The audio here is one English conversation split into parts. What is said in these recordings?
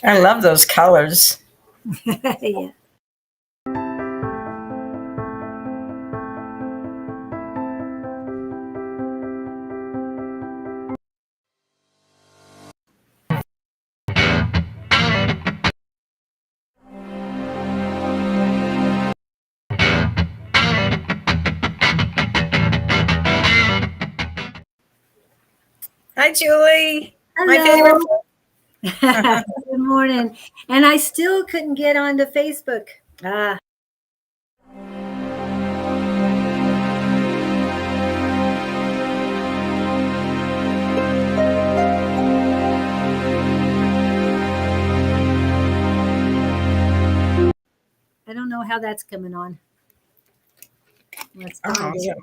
I love those colors. Yeah. Hi, Julie. My Hello. favorite. Good morning. And I still couldn't get onto Facebook. Ah. I don't know how that's coming on. Let's Oh, find it.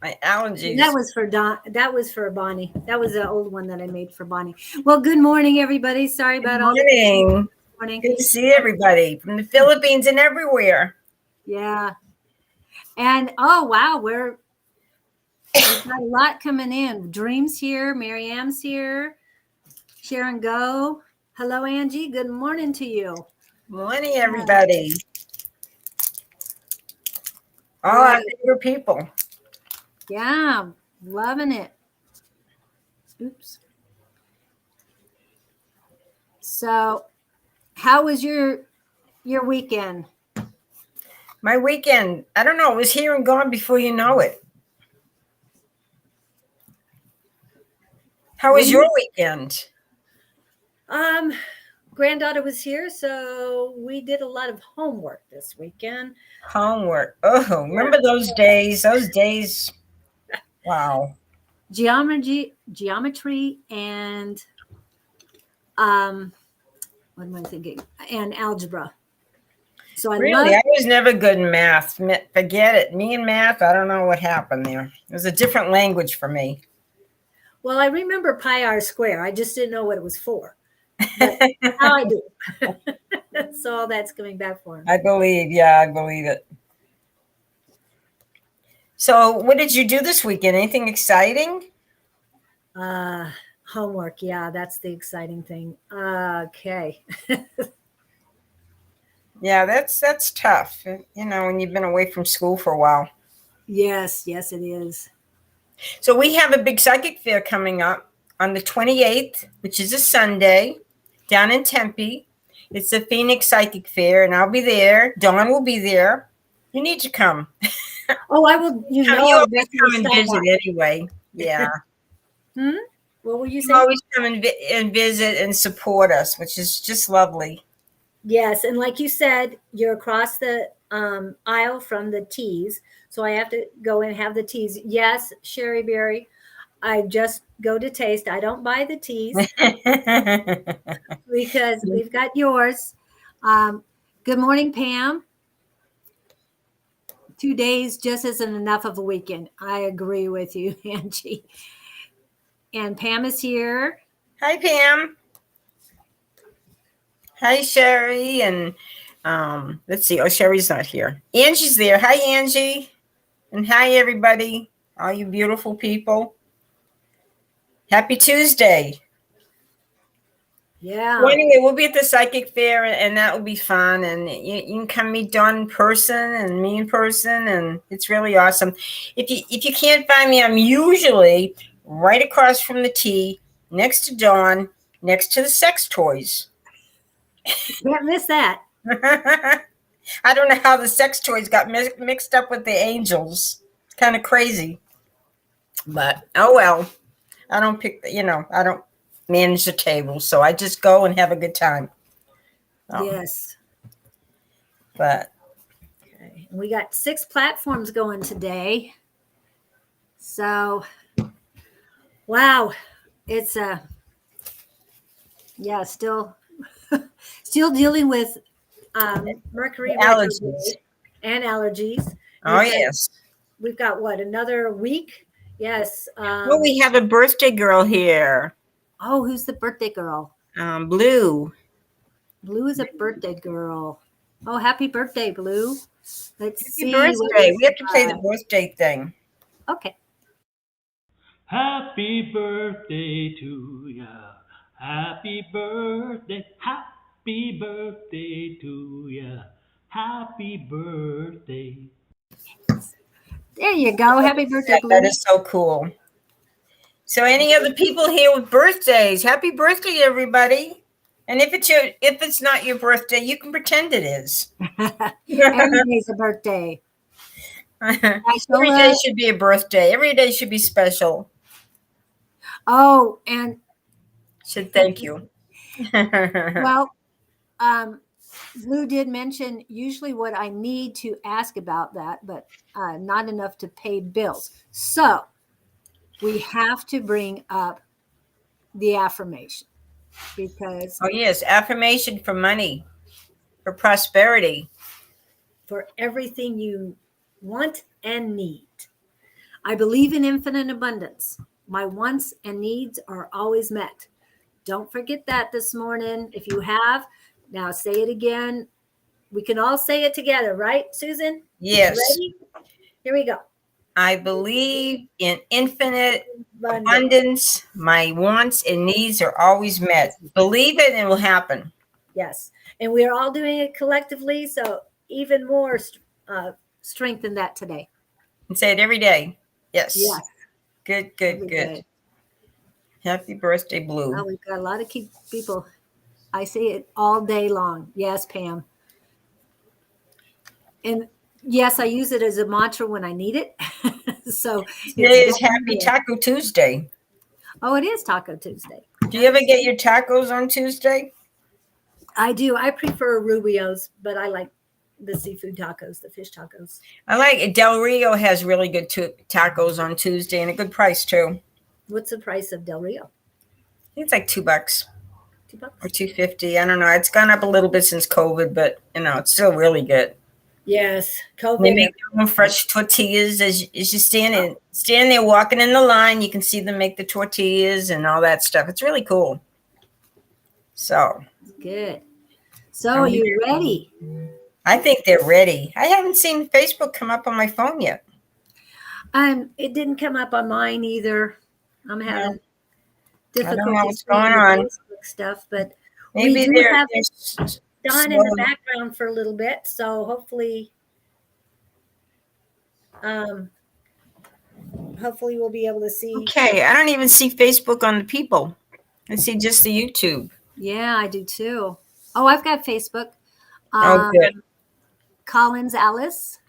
my allergies. That was for Don. That was for Bonnie. That was the old one that I made for Bonnie. Well, good morning, everybody. Sorry about all the morning. Good to see everybody from the Philippines and everywhere. Yeah. And oh wow, we've got a lot coming in. Dream's here, Mariam's here, Sharon Go. Hello, Angie. Good morning to you. Morning, everybody. All our favorite people. Yeah, loving it. Oops. So, how was your weekend? My weekend, I don't know, it was here and gone before you know it. How was your weekend? Granddaughter was here, so we did a lot of homework this weekend. Homework. Oh, remember those days? Those days. Wow. Geometry, and what am I thinking? And algebra. So I was never good in math. Forget it. Me and math, I don't know what happened there. It was a different language for me. Well, I remember pi r square. I just didn't know what it was for. But now I do. So all that's coming back for him. I believe it. So what did you do this weekend? Anything exciting? Homework. Yeah, that's the exciting thing. Okay. Yeah, that's tough. You know, when you've been away from school for a while. Yes, it is. So we have a big psychic fair coming up on the 28th, which is a Sunday, down in Tempe. It's the Phoenix Psychic Fair, and I'll be there. Dawn will be there. You need to come. Oh, I will. You always come and visit anyway. Yeah. What will you say? You always come and visit and support us, which is just lovely. Yes, and like you said, you're across the aisle from the teas, so I have to go and have the teas. Yes, Sherry Berry, I just go to taste. I don't buy the teas because we've got yours. Good morning, Pam. 2 days just isn't enough of a weekend. I agree with you, Angie. And Pam is here. Hi, Pam. Hi, Sherry. And let's see. Oh, Sherry's not here. Angie's there. Hi, Angie. And hi, everybody. All you beautiful people. Happy Tuesday. Yeah. Well, anyway, we'll be at the psychic fair, and that will be fun. And you can come meet Dawn in person and me in person, and it's really awesome. If you can't find me, I'm usually right across from the tea, next to Dawn, next to the sex toys. Can't miss that. I don't know how the sex toys got mixed up with the angels. It's kind of crazy. But, oh well. I don't I don't manage the table, so I just go and have a good time. Yes. But okay. We got 6 platforms going today. So, wow. It's still dealing with Mercury allergies and allergies. Oh, yes. We've got what, another week? Yes. Well, we have a birthday girl here. Oh, who's the birthday girl? Blue. Blue is a birthday girl. Oh, happy birthday, Blue. Let's see. Birthday. We have to play the birthday thing. Okay. Happy birthday to ya. Happy birthday. Happy birthday to ya. Happy birthday. There you go. Happy birthday, That Blue. is so cool. So any other people here with birthdays, happy birthday, everybody. And if it's not your birthday, you can pretend it is. Every day's a birthday. Every day should be a birthday. Every day should be special. Oh, and Should thank you. well, Blue did mention usually what I need to ask about that, but not enough to pay bills. So we have to bring up the affirmation because Oh yes, affirmation for money, for prosperity. for everything you want and need. I believe in infinite abundance. My wants and needs are always met. Don't forget that this morning. If you have, now say it again. We can all say it together, right, Susan? Yes. Ready? Here we go. I believe in infinite abundance. My wants and needs are always met. Believe it and it will happen. Yes. And we're all doing it collectively. So even more strengthen that today. And say it every day. Yes. Yes. Good, good, good. Happy birthday, Blue. Well, we've got a lot of people. I see it all day long. Yes, Pam. And yes, I use it as a mantra when I need it. So today is Happy Taco Tuesday. Oh, it is Taco Tuesday. Do you ever get your tacos on Tuesday? I do. I prefer Rubio's, but I like the seafood tacos, the fish tacos. I like it. Del Rio has really good tacos on Tuesday and a good price too. What's the price of Del Rio? I think it's like $2. $2 or $2.50. I don't know. It's gone up a little bit since COVID, but it's still really good. Yes, COVID. They make their own fresh tortillas as you stand there walking in the line. You can see them make the tortillas and all that stuff. It's really cool. So good. So are you ready? I think they're ready. I haven't seen Facebook come up on my phone yet. It didn't come up on mine either. I'm having difficulty. I don't know what's going on. Facebook stuff, but maybe we do have Don in the background for a little bit, so hopefully we'll be able to see. Okay, I don't even see Facebook on the people. I see just the YouTube. Yeah, I do too. Oh, I've got Facebook. Oh, good. Collins Alice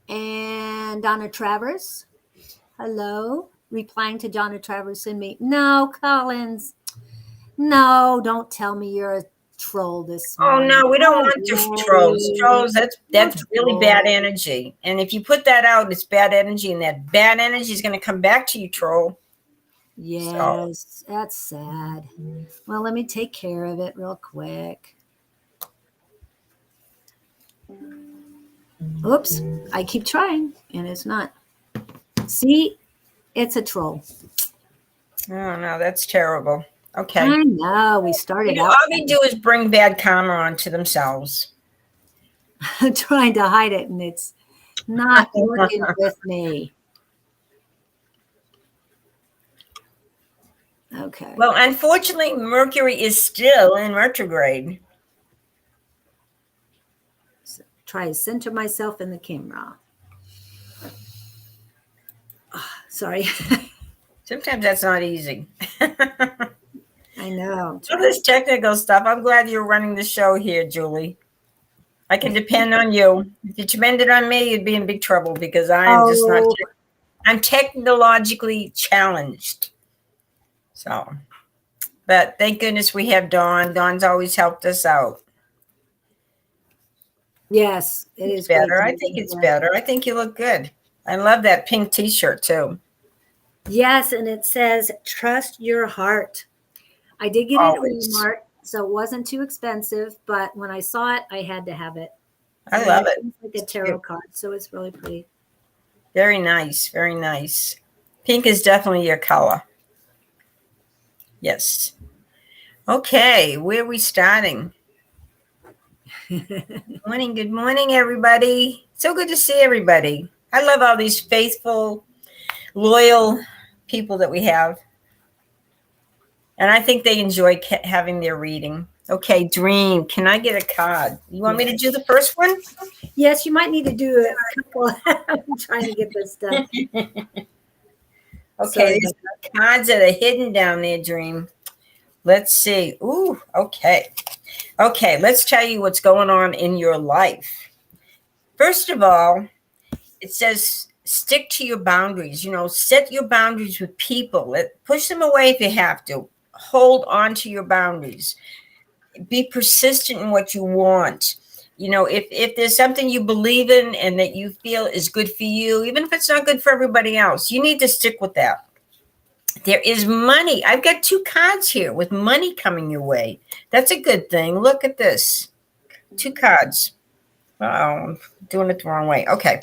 and Donna Travers. Hello. Replying to Donna Travers and me. No, Collins. No, don't tell me you're a troll this morning. Oh no, we don't want to trolls. Trolls, that's really bad energy. And if you put that out, it's bad energy, and that bad energy is going to come back to you, troll. Yes, that's sad. Well, let me take care of it real quick. Oops, I keep trying and it's not. See, it's a troll. Oh no, that's terrible. Okay. I know. We started out. All they do is bring bad karma onto themselves. Trying to hide it, and it's not working with me. Okay. Well, unfortunately, Mercury is still in retrograde. So try to center myself in the camera. Oh, sorry. Sometimes that's not easy. I know. So this technical stuff, I'm glad you're running the show here, Julie. I can depend on you. If you depended on me, you'd be in big trouble because I'm just not. I'm technologically challenged. So, but thank goodness we have Dawn. Dawn's always helped us out. Yes, it is better. I think it's better. I think you look good. I love that pink T-shirt too. Yes, and it says "Trust your heart." I did get it at Walmart, so it wasn't too expensive. But when I saw it, I had to have it. I love it. It's like a tarot card, so it's really pretty. Very nice. Very nice. Pink is definitely your color. Yes. Okay, where are we starting? Good morning, everybody. So good to see everybody. I love all these faithful, loyal people that we have. And I think they enjoy having their reading. Okay, Dream. Can I get a card? You want me to do the first one? Yes, you might need to do a couple. I'm trying to get this done. Okay, these cards that are hidden down there, Dream. Let's see. Ooh, okay. Okay, let's tell you what's going on in your life. First of all, it says stick to your boundaries. Set your boundaries with people. Push them away if you have to. Hold on to your boundaries. Be persistent in what you want. If there's something you believe in and that you feel is good for you, even if it's not good for everybody else, you need to stick with that. There is money. I've got 2 cards here with money coming your way. That's a good thing. Look at this. 2 cards. Oh, I'm doing it the wrong way. Okay.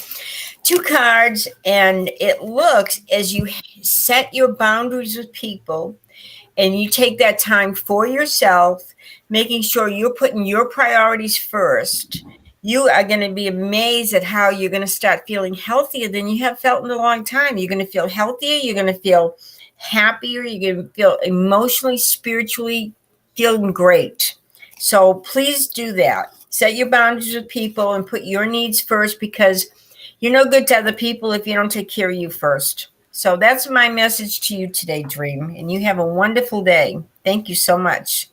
2 cards, and it looks as you set your boundaries with people and you take that time for yourself, making sure you're putting your priorities first, you are going to be amazed at how you're going to start feeling healthier than you have felt in a long time. You're going to feel healthier. You're going to feel happier. You're going to feel emotionally, spiritually feeling great. So please do that. Set your boundaries with people and put your needs first, because you're no good to other people if you don't take care of you first. So that's my message to you today, Dream. And you have a wonderful day. Thank you so much.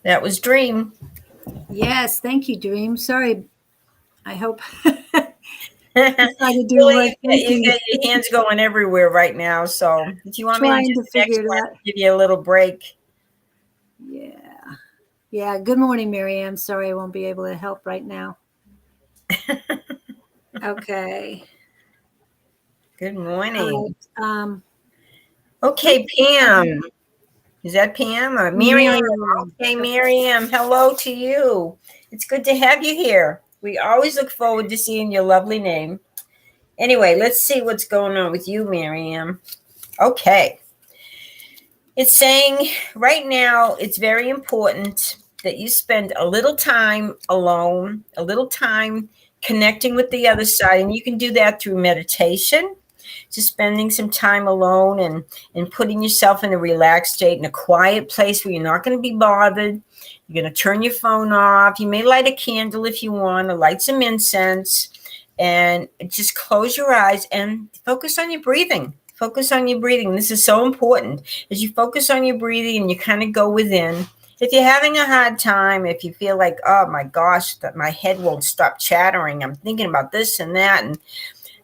That was Dream. Yes, thank you, Dream. Sorry. I hope trying to do Really, more you got your hands going everywhere right now. So if you want me to do the next one, I'll give you a little break. Yeah. Yeah. Good morning, Mary. Sorry I won't be able to help right now. Okay. Good morning. Right. Okay, Pam. Is that Pam or Miriam? Okay, Miriam. Hello to you. It's good to have you here. We always look forward to seeing your lovely name. Anyway, let's see what's going on with you, Miriam. Okay. It's saying right now it's very important that you spend a little time alone, a little time connecting with the other side. And you can do that through meditation, just spending some time alone and putting yourself in a relaxed state, in a quiet place where you're not going to be bothered. You're going to turn your phone off. You may light a candle if you want, or light some incense, and just close your eyes and focus on your breathing. Focus on your breathing. This is so important. As you focus on your breathing and you kind of go within, if you're having a hard time, if you feel like, oh my gosh, that my head won't stop chattering, I'm thinking about this and that, and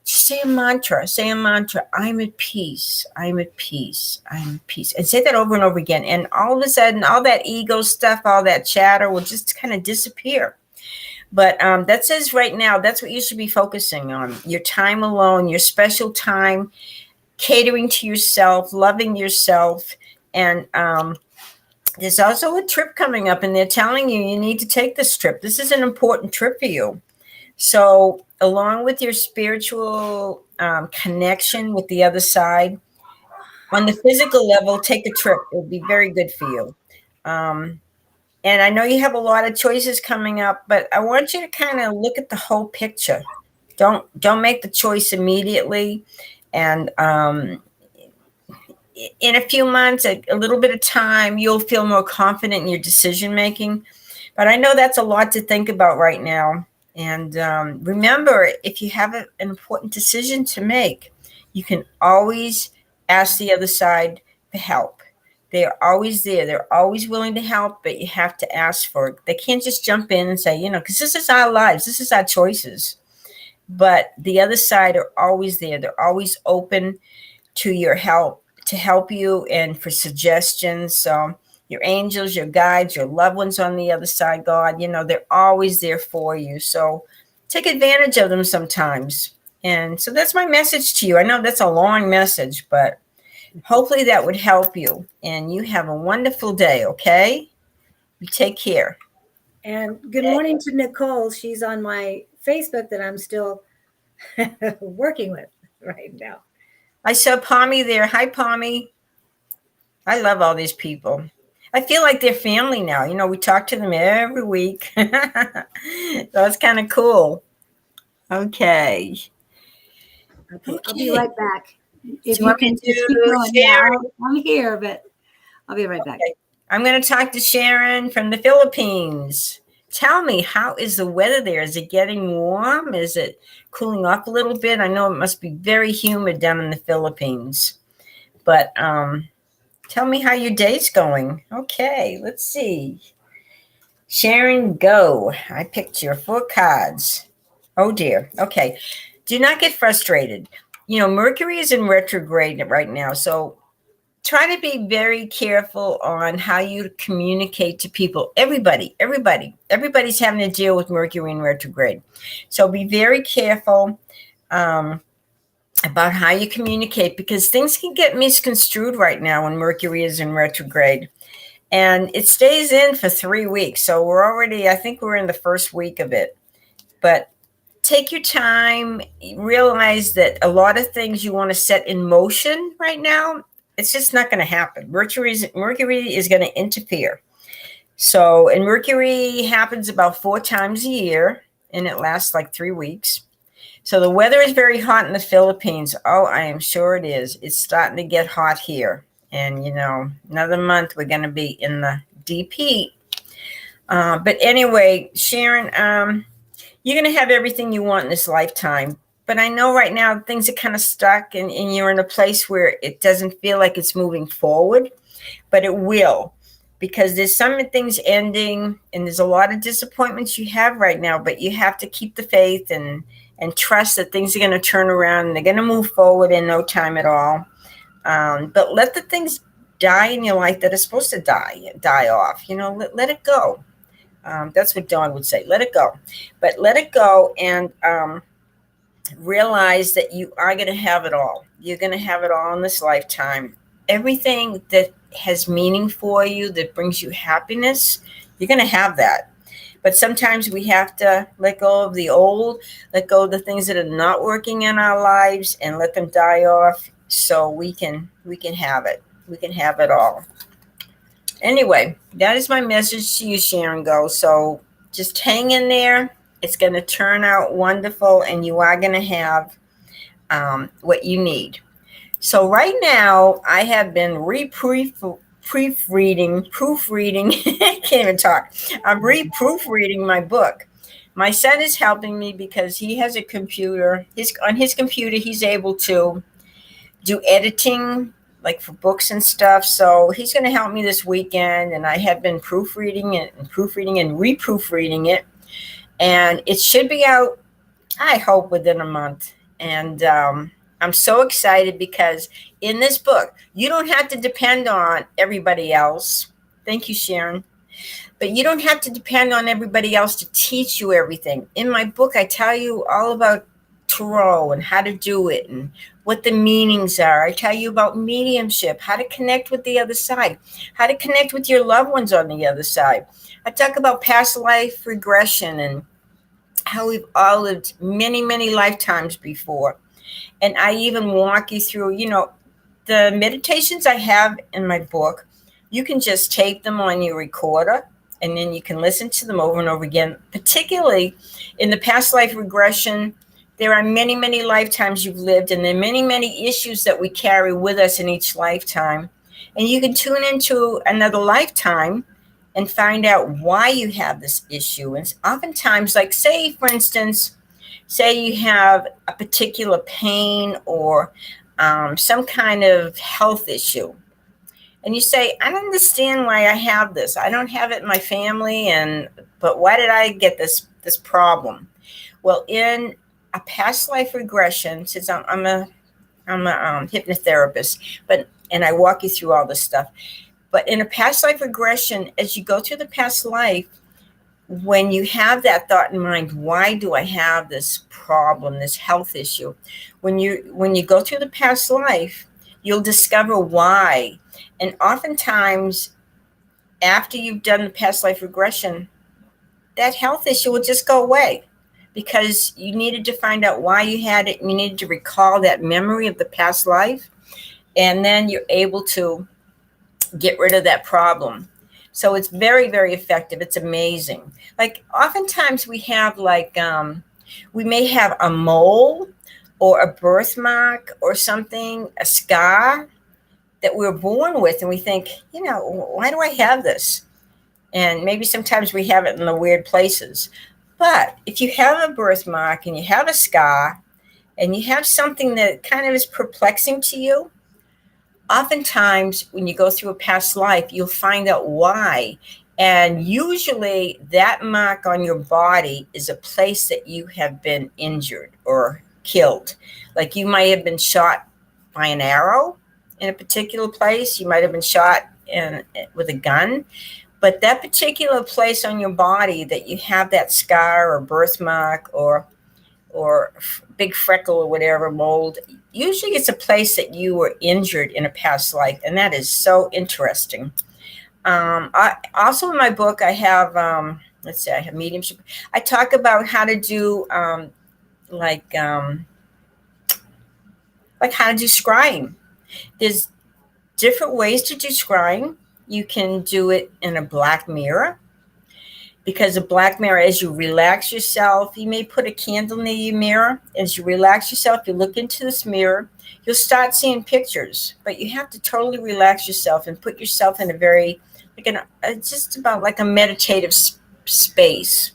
just say a mantra. Say a mantra. I'm at peace. I'm at peace. I'm at peace. And say that over and over again. And all of a sudden, all that ego stuff, all that chatter will just kind of disappear. But that says right now, that's what you should be focusing on. Your time alone, your special time, catering to yourself, loving yourself. And there's also a trip coming up, and they're telling you need to take this trip. This is an important trip for you. So along with your spiritual connection with the other side, on the physical level, take a trip. It will be very good for you. And I know you have a lot of choices coming up, but I want you to kind of look at the whole picture. Don't make the choice immediately. And in a few months, a little bit of time, you'll feel more confident in your decision making. But I know that's a lot to think about right now. And remember, if you have an important decision to make, you can always ask the other side for help. They're always there. They're always willing to help, but you have to ask for it. They can't just jump in and say, because this is our lives. This is our choices. But the other side are always there. They're always open to your help, to help you and for suggestions. So your angels, your guides, your loved ones on the other side, God, they're always there for you. So take advantage of them sometimes. And so that's my message to you. I know that's a long message, but hopefully that would help you. And you have a wonderful day, okay? You take care. And good morning to Nicole. She's on my Facebook that I'm still working with right now. I saw Palmy there. Hi, Palmy. I love all these people. I feel like they're family now. We talk to them every week. So it's kind of cool. Okay. Okay. I'll be right back. If you you can just keep going. Yeah, I'm here, but I'll be right back. Okay. I'm going to talk to Sharon from the Philippines. Tell me, how is the weather there? Is it getting warm? Is it cooling off a little bit? I know it must be very humid down in the Philippines. But tell me how your day's going. Okay, let's see. Sharon, go. I picked your 4 cards. Oh dear. Okay. Do not get frustrated. You know, Mercury is in retrograde right now. So try to be very careful on how you communicate to people. Everybody's having to deal with Mercury in retrograde. So be very careful about how you communicate, because things can get misconstrued right now when Mercury is in retrograde. And it stays in for 3 weeks. So we're already, I think we're in the first week of it. But take your time, realize that a lot of things you want to set in motion right now, it's just not going to happen. Mercury is going to interfere. So, and Mercury happens about 4 times a year, and it lasts like 3 weeks. So the weather is very hot in the Philippines. Oh, I am sure it is. It's starting to get hot here. And, you know, another month we're going to be in the deep heat. But anyway, Sharon, you're going to have everything you want in this lifetime. But I know right now things are kind of stuck, and you're in a place where it doesn't feel like it's moving forward, but it will, because there's some things ending and there's a lot of disappointments you have right now, but you have to keep the faith and trust that things are going to turn around and they're going to move forward in no time at all. But let the things die in your life that are supposed to die off. You know, let it go. That's what Dawn would say. Let it go. But let it go and realize that you are going to have it all. You're going to have it all in this lifetime. Everything that has meaning for you, that brings you happiness, you're going to have that. But sometimes we have to let go of the old, let go of the things that are not working in our lives, and let them die off so we can have it. We can have it all. Anyway, that is my message to you, Sharon Go. So just hang in there. It's going to turn out wonderful, and you are going to have what you need. So right now, I have been proofreading. I can't even talk. I'm proofreading my book. My son is helping me because he has a computer. On his computer, he's able to do editing, like for books and stuff. So he's going to help me this weekend, and I have been proofreading it and reproofreading it. And it should be out, I hope, within a month. And I'm so excited because in this book, you don't have to depend on everybody else. Thank you, Sharon. But you don't have to depend on everybody else to teach you everything. In my book, I tell you all about tarot and how to do it and what the meanings are. I tell you about mediumship, how to connect with the other side, how to connect with your loved ones on the other side. I talk about past life regression and how we've all lived many, many lifetimes before. And I even walk you through, you know, the meditations I have in my book. You can just tape them on your recorder, and then you can listen to them over and over again. Particularly in the past life regression, there are many, many lifetimes you've lived, and there are many, many issues that we carry with us in each lifetime. And you can tune into another lifetime and find out why you have this issue. And oftentimes, like say, for instance, say you have a particular pain or some kind of health issue. And you say, I don't understand why I have this. I don't have it in my family, but why did I get this problem? Well, in a past life regression, since I'm a hypnotherapist, and I walk you through all this stuff. But in a past life regression, as you go through the past life, when you have that thought in mind, why do I have this problem, this health issue? When you go through the past life, you'll discover why. And oftentimes, after you've done the past life regression, that health issue will just go away because you needed to find out why you had it. And you needed to recall that memory of the past life. And then you're able to get rid of that problem. So it's very, very effective. It's amazing. Like oftentimes we have we may have a mole or a birthmark or something, a scar. that we're born with, and we think, why do I have this? And maybe sometimes we have it in the weird places. But if you have a birthmark and you have a scar and you have something that kind of is perplexing to you, oftentimes when you go through a past life, you'll find out why. And usually that mark on your body is a place that you have been injured or killed. Like you might have been shot by an arrow in a particular place. You might have been shot with a gun. But that particular place on your body that you have that scar or birthmark or big freckle or whatever, mold, usually it's a place that you were injured in a past life. And that is so interesting. I also in my book, I have, let's see, I have mediumship. I talk about how to do like how to do scrying. There's different ways to do scrying. You can do it in a black mirror, because a black mirror, as you relax yourself, you may put a candle near your mirror. As you relax yourself, you look into this mirror, you'll start seeing pictures, but you have to totally relax yourself and put yourself in a very, just about like a meditative space.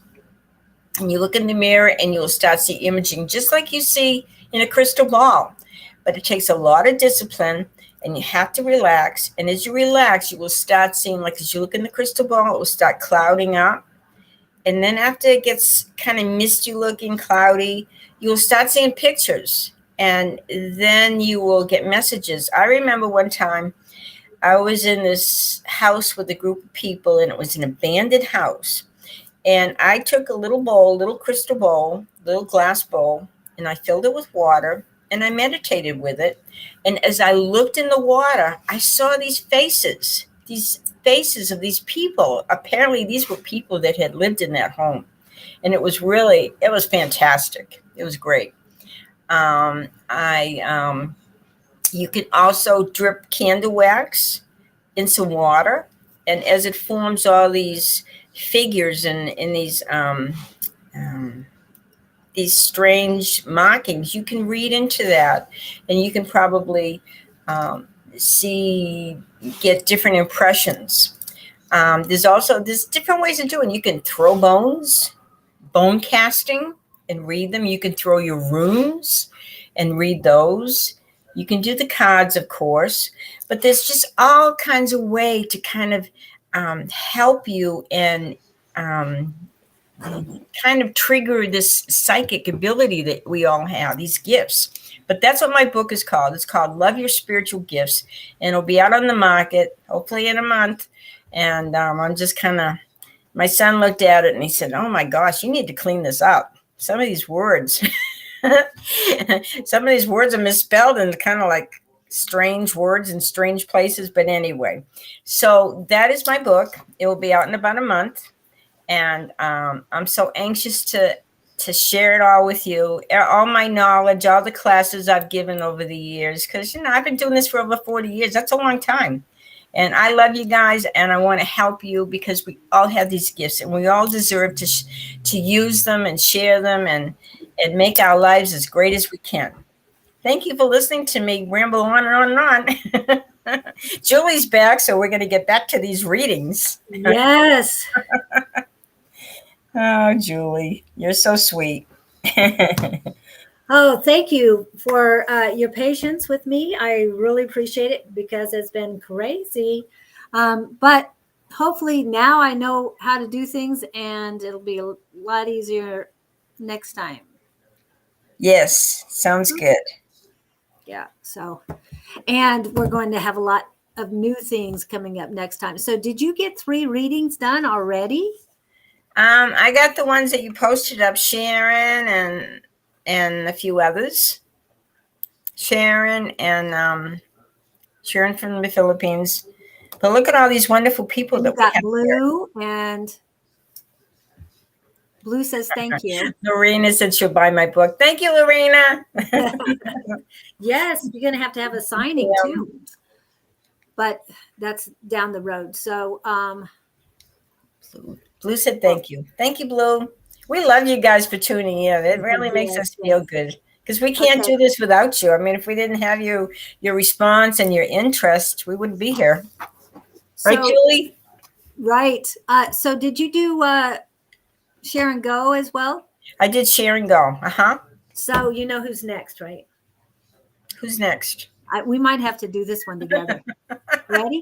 And you look in the mirror and you'll start seeing imaging, just like you see in a crystal ball. But it takes a lot of discipline, and you have to relax. And as you relax, you will start seeing, like as you look in the crystal ball, it will start clouding up. And then after it gets kind of misty looking, cloudy, you'll start seeing pictures. And then you will get messages. I remember one time I was in this house with a group of people, and it was an abandoned house. And I took a little bowl, little crystal bowl, little glass bowl, and I filled it with water, and I meditated with it. And as I looked in the water, I saw these faces of these people. Apparently, these were people that had lived in that home. And it was fantastic. It was great. You can also drip candle wax in some water. And as it forms all these figures and in these strange markings, you can read into that, and you can probably get different impressions. There's different ways of doing. You can throw bone casting, and read them. You can throw your runes and read those. You can do the cards, of course, but there's just all kinds of way to kind of help you and kind of trigger this psychic ability that we all have, these gifts. But that's what my book is called. It's called Love Your Spiritual Gifts, and it'll be out on the market hopefully in a month. And I'm just my son looked at it and he said, "Oh my gosh, you need to clean this up. Some of these words, some of these words are misspelled and kind of like strange words in strange places." But anyway, so that is my book. It will be out in about a month. And I'm so anxious to share it all with you, all my knowledge, all the classes I've given over the years, because, I've been doing this for over 40 years. That's a long time. And I love you guys, and I want to help you, because we all have these gifts, and we all deserve to use them and share them and make our lives as great as we can. Thank you for listening to me ramble on and on and on. Julie's back, so we're going to get back to these readings. Yes. Oh, Julie, you're so sweet. Oh, thank you for your patience with me. I really appreciate it, because it's been crazy. But hopefully now I know how to do things, and it'll be a lot easier next time. Yes, sounds good. Yeah. So, and we're going to have a lot of new things coming up next time. So did you get 3 readings done already? I got the ones that you posted up, Sharon and a few others. Sharon from the Philippines. But look at all these wonderful people And that you got we have Blue here. And Blue says thank you. Lorena said she'll buy my book. Thank you, Lorena. Yes, you're going to have a signing too. But that's down the road. So Blue said thank you. Thank you, Blue. We love you guys for tuning in. It really makes us feel good. because we can't Okay. do this without you. I mean, if we didn't have your response and your interest, we wouldn't be here. Right, So, Julie? right. So did you do share and go as well? I did share and go. Uh-huh. So you know who's next, right? Who's next? We might have to do this one together. Ready?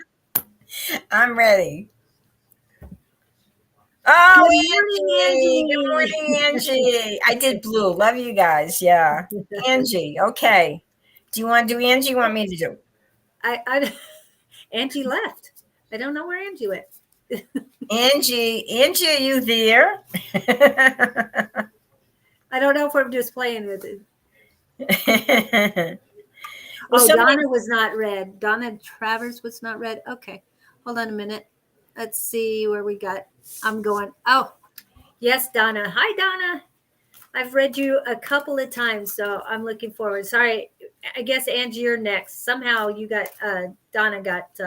I'm ready. Oh, Good Angie. Good morning, morning, Angie. I did blue. Love you guys. Yeah. Angie. Angie. Okay. Do you want to do Angie? You want me to do? Angie left. I don't know where Angie went. Angie, are you there? I don't know if I'm just playing with it. Well, Donna was not read. Donna Travers was not read. Okay. Hold on a minute. Let's see where we got. I'm going. Oh, yes, Donna. Hi, Donna. I've read you a couple of times, so I'm looking forward. Sorry. I guess, Angie, you're next. Somehow you got, Donna got.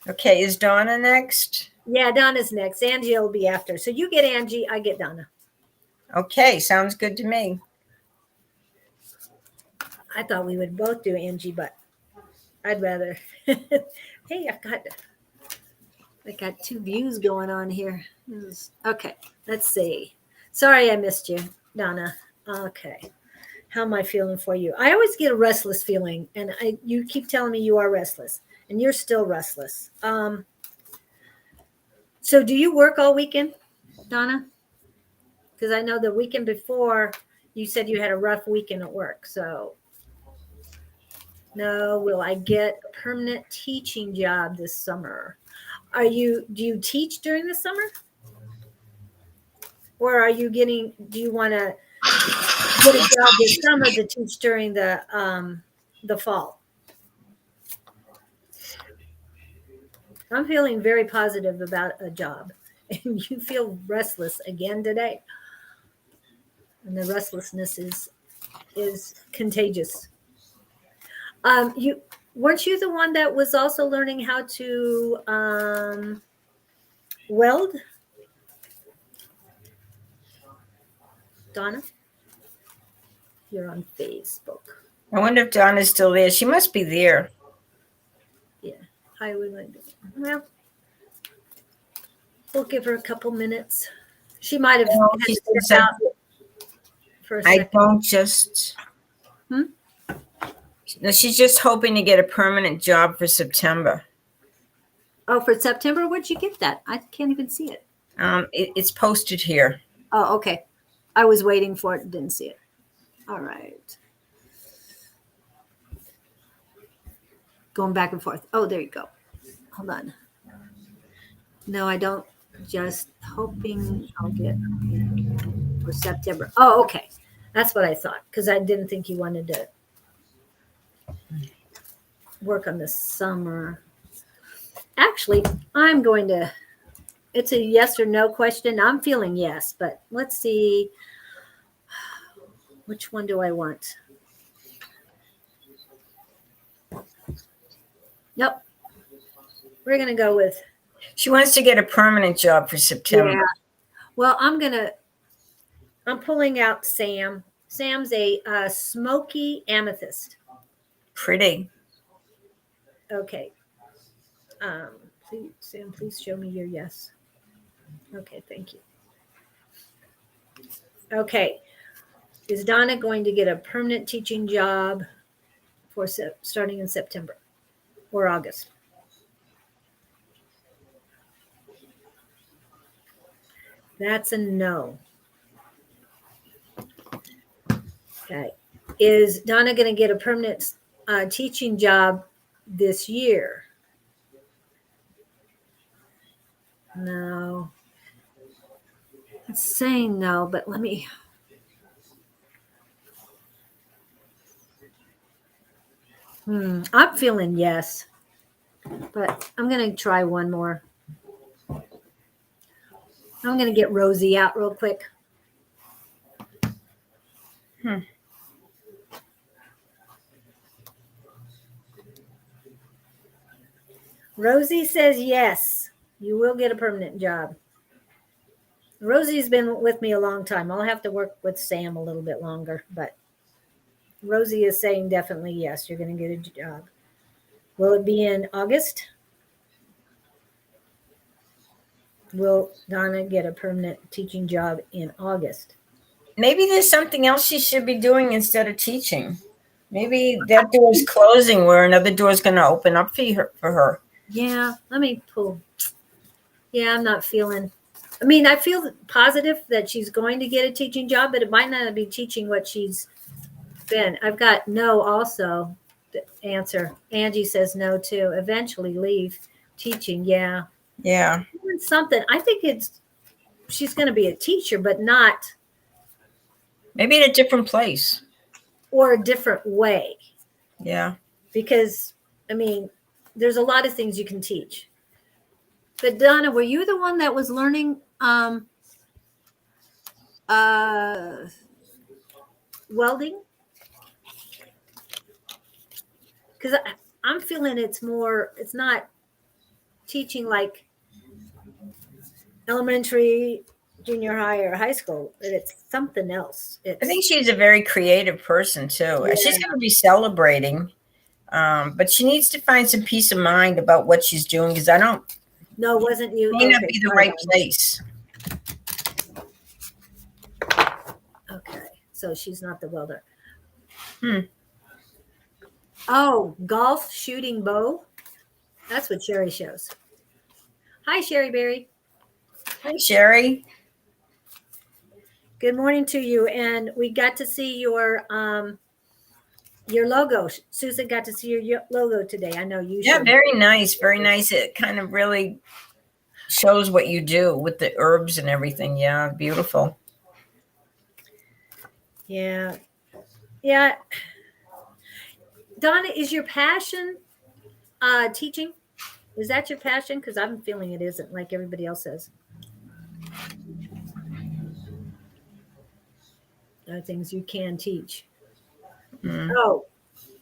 Okay, is Donna next? Yeah, Donna's next. Angie will be after. So you get Angie, I get Donna. Okay, sounds good to me. I thought we would both do Angie, but I'd rather. Hey, I got two views going on here. Okay, let's see. Sorry I missed you, Donna. Okay. How am I feeling for you? I always get a restless feeling, and you keep telling me you are restless, and you're still restless. So do you work all weekend, Donna? Because I know the weekend before you said you had a rough weekend at work. So no, will I get a permanent teaching job this summer? Do you teach during the summer? Or do you want to get a job this summer to teach during the fall? I'm feeling very positive about a job, and you feel restless again today. And the restlessness is contagious. You weren't you the one that was also learning how to weld? Donna, you're on Facebook. I wonder if Donna's still there. She must be there. Yeah. Hi, well, we'll give her a couple minutes. She might have No, had she to said step out for a I second. don't just. Hmm? No, she's just hoping to get a permanent job for September. Oh, for September, where'd you get that? I can't even see it. It's posted here. Oh, okay. I was waiting for it and didn't see it. All right. Going back and forth. Oh, there you go. Hold on. No, I don't. Just hoping I'll get for September. Oh, okay. That's what I thought, because I didn't think you wanted to work on the summer. Actually, it's a yes or no question. I'm feeling yes, but let's see. Which one do I want? Nope. We're going to go with. She wants to get a permanent job for September. Yeah. Well, I'm pulling out Sam. Sam's a smoky amethyst. Pretty. Okay. Please, Sam, please show me your yes. Okay, thank you. Okay. Is Donna going to get a permanent teaching job for starting in September or August? That's a no. Okay. Is Donna going to get a permanent teaching job this year? No. It's saying no, but let me. I'm feeling yes, but I'm going to try one more. I'm going to get Rosie out real quick. Rosie says yes, you will get a permanent job. Rosie's been with me a long time. I'll have to work with Sam a little bit longer, but Rosie is saying definitely yes, you're going to get a job. Will it be in August? Will Donna get a permanent teaching job in August? Maybe there's something else she should be doing instead of teaching. Maybe that door's closing where another door's going to open up for her. Yeah, let me pull. Yeah, I'm not feeling. I mean, I feel positive that she's going to get a teaching job, but it might not be teaching what she's been. I've got no also the answer. Angie says no too. Eventually leave teaching. Yeah. Yeah. Doing something. I think she's going to be a teacher, but not, Maybe in a different place. or a different way. Yeah. Because, I mean, there's a lot of things you can teach. But Donna, were you the one that was learning welding? Because I'm feeling it's not teaching like elementary, junior high, or high school. It's something else. I think she's a very creative person too. Yeah. She's going to be celebrating, but she needs to find some peace of mind about what she's doing because No, it wasn't you. may not be the right place. Okay, so she's not the welder. Hmm. Oh, golf shooting bow. That's what Sherry shows. Hi, Sherry Berry. Hi, Sherry. Good morning to you. And we got to see your logo. Susan got to see your logo today. I know you. Yeah, very nice. Very nice. It kind of really shows what you do with the herbs and everything. Yeah, beautiful. Yeah. Yeah. Donna, is your passion teaching? Is that your passion? Because I'm feeling it isn't, like everybody else says. There are things you can teach. Mm. Oh,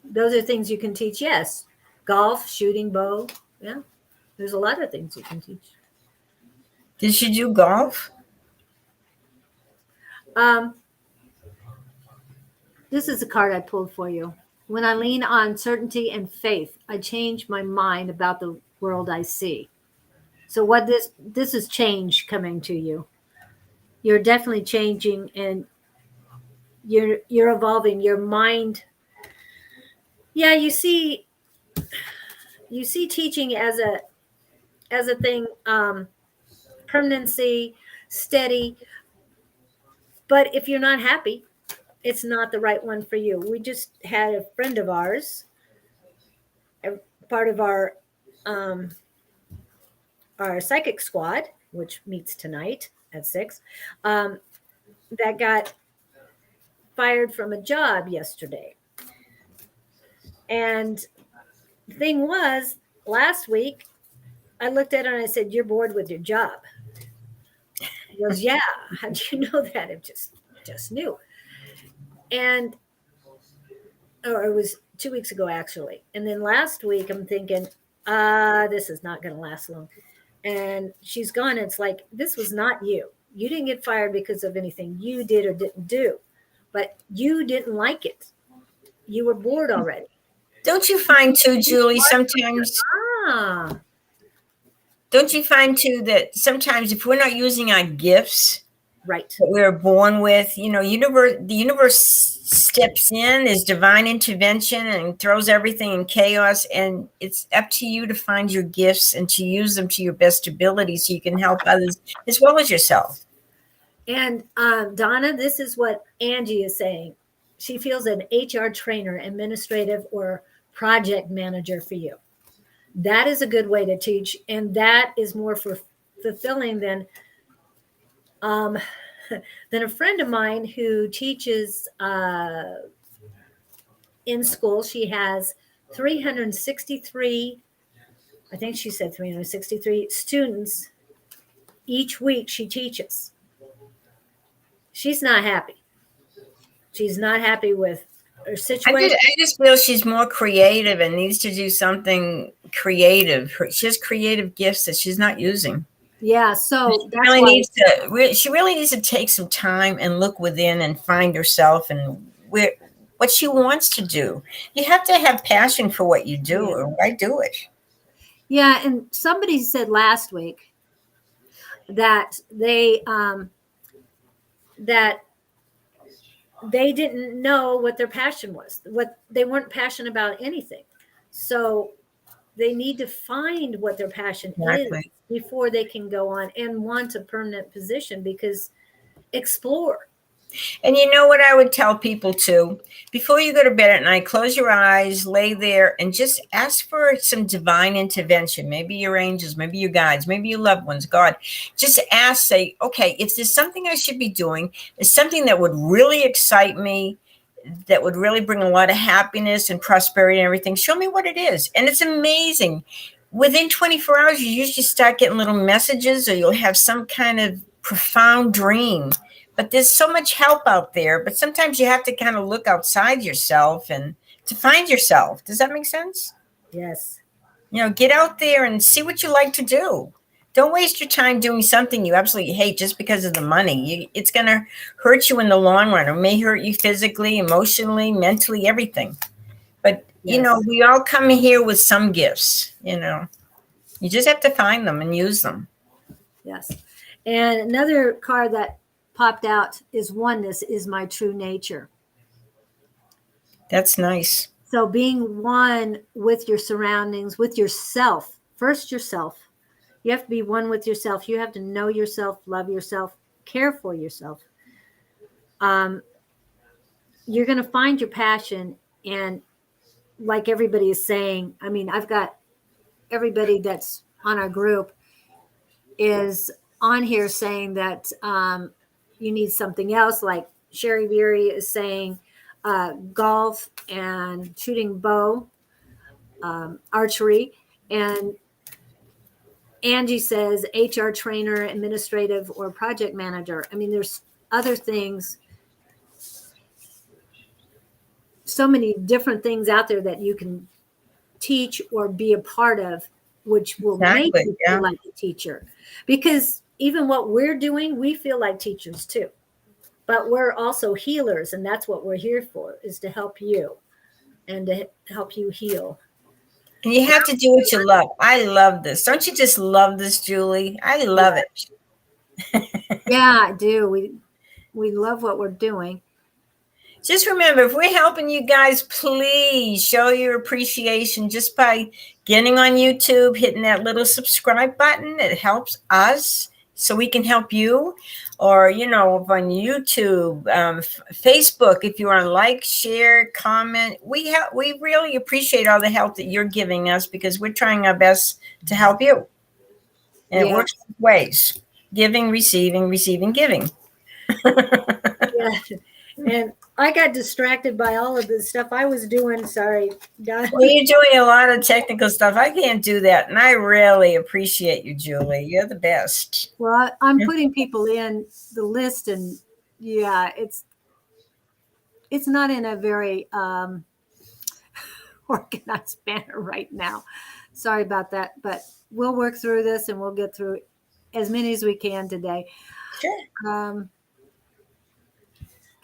those are things you can teach. Yes. Golf, shooting bow. Yeah. There's a lot of things you can teach. Did she do golf? This is a card I pulled for you. When I lean on certainty and faith, I change my mind about the world I see. So what this is change coming to you. You're definitely changing, and you're evolving your mind. Yeah, you see teaching as a thing, permanency, steady. But if you're not happy, it's not the right one for you. We just had a friend of ours, part of our psychic squad, which meets tonight at 6, that got fired from a job yesterday. And the thing was, last week, I looked at her and I said, "You're bored with your job." He goes, "Yeah, how'd you know that?" It just knew. And it was 2 weeks ago, actually. And then last week, I'm thinking, this is not going to last long. And she's gone. It's like, this was not you. You didn't get fired because of anything you did or didn't do, but you didn't like it. You were bored already. Don't you find too, Julie, sometimes? Don't you find too that sometimes if we're not using our gifts, right, that we're born with, the universe steps in, is divine intervention and throws everything in chaos, and it's up to you to find your gifts and to use them to your best ability so you can help others as well as yourself. And Donna, this is what Angie is saying. She feels an HR trainer, administrative, or project manager for you. That is a good way to teach, and that is more fulfilling than a friend of mine who teaches in school. She has 363, I think she said 363 students each week she teaches. She's not happy. She's not happy with her situation. I just feel she's more creative and needs to do something creative. She has creative gifts that she's not using. Yeah, so she really needs to take some time and look within and find herself and what she wants to do. You have to have passion for what you do, Yeah. or why do it? Yeah, and somebody said last week that that they didn't know what their passion was. What they weren't passionate about anything. So they need to find what their passion is Exactly. before they can go on and want a permanent position, because explore. And you know what I would tell people too? Before you go to bed at night, close your eyes, lay there, and just ask for some divine intervention. Maybe your angels, maybe your guides, maybe your loved ones, God. Just ask, say, okay, if there's something I should be doing, is something that would really excite me, that would really bring a lot of happiness and prosperity and everything, show me what it is. And it's amazing. Within 24 hours, you usually start getting little messages, or you'll have some kind of profound dream. But there's so much help out there, but sometimes you have to kind of look outside yourself and to find yourself. Does that make sense? Yes. Get out there and see what you like to do. Don't waste your time doing something you absolutely hate just because of the money. It's going to hurt you in the long run. It may hurt you physically, emotionally, mentally, everything. But, Yes. we all come here with some gifts, You just have to find them and use them. Yes. And another card that popped out is oneness is my true nature. That's nice. So being one with your surroundings, with yourself, first yourself. You have to be one with yourself. You have to know yourself, love yourself, care for yourself. You're going to find your passion. And like everybody is saying, I mean, I've got everybody that's on our group is on here saying that you need something else. Like Sherry Beery is saying golf and shooting bow, archery. And Angie says HR trainer, administrative, or project manager. I mean, there's other things, so many different things out there that you can teach or be a part of, which will make you feel like a teacher. Because even what we're doing, we feel like teachers too. But we're also healers, and that's what we're here for, is to help you and to help you heal. And you have to do what you love. I love this. Don't you just love this, Julie? I love it. Yeah, I do. We love what we're doing. Just remember, if we're helping you guys, please show your appreciation just by getting on YouTube, hitting that little subscribe button. It helps us so we can help you. Or, on YouTube, Facebook, if you want to like, share, comment. We really appreciate all the help that you're giving us, because we're trying our best to help you. And it works both ways: giving, receiving, giving. Yeah. And I got distracted by all of the stuff I was doing. Sorry, Don. Well, you're doing a lot of technical stuff. I can't do that. And I really appreciate you, Julie. You're the best. Well, I'm putting people in the list, and yeah, it's not in a very organized manner right now. Sorry about that, but we'll work through this and we'll get through as many as we can today. Sure.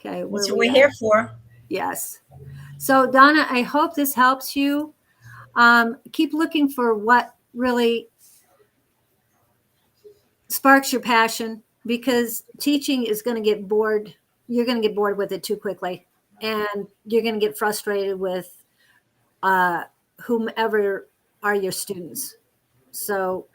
Okay. That's what we're here for. Yes. So Donna, I hope this helps you. Keep looking for what really sparks your passion, because teaching is going to get bored. You're going to get bored with it too quickly, and you're going to get frustrated with whomever are your students. So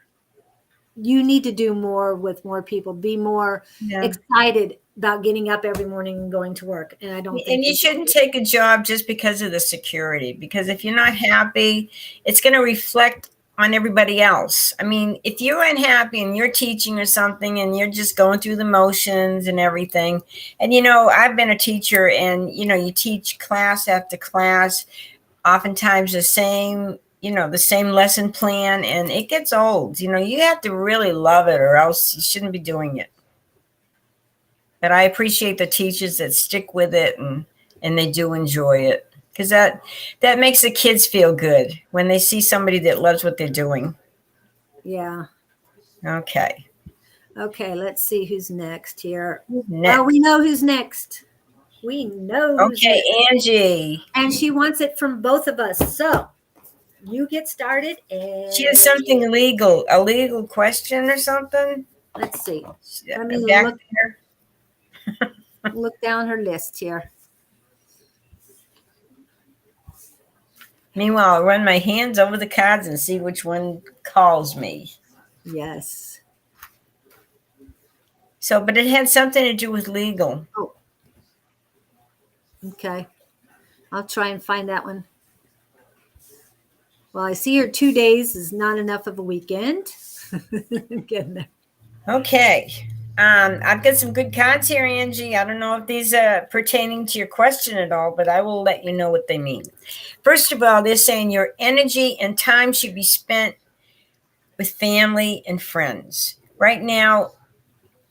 you need to do more with more people. Be more excited about getting up every morning and going to work. And I don't think. And you shouldn't take a job just because of the security, because if you're not happy, it's going to reflect on everybody else. I mean, if you're unhappy and you're teaching or something and you're just going through the motions and everything, and I've been a teacher, and you teach class after class, oftentimes the same lesson plan, and it gets old. You have to really love it, or else you shouldn't be doing it. But I appreciate the teachers that stick with it and they do enjoy it, because that makes the kids feel good when they see somebody that loves what they're doing. Yeah. Okay. Okay, let's see who's next here. Who's next? Oh, we know who's next. We know who's Okay, next. Angie. And she wants it from both of us. So you get started and She has something legal, a legal question or something. let's see. Let me Back look there. down her list here. Meanwhile, I'll run my hands over the cards and see which one calls me. Yes. So, but it had something to do with legal. Oh. Okay. I'll try and find that one. Well, I see her 2 days is not enough of a weekend. Getting there. Okay. I've got some good cards here, Angie. I don't know if these are pertaining to your question at all, but I will let you know what they mean. First of all, they're saying your energy and time should be spent with family and friends. Right now,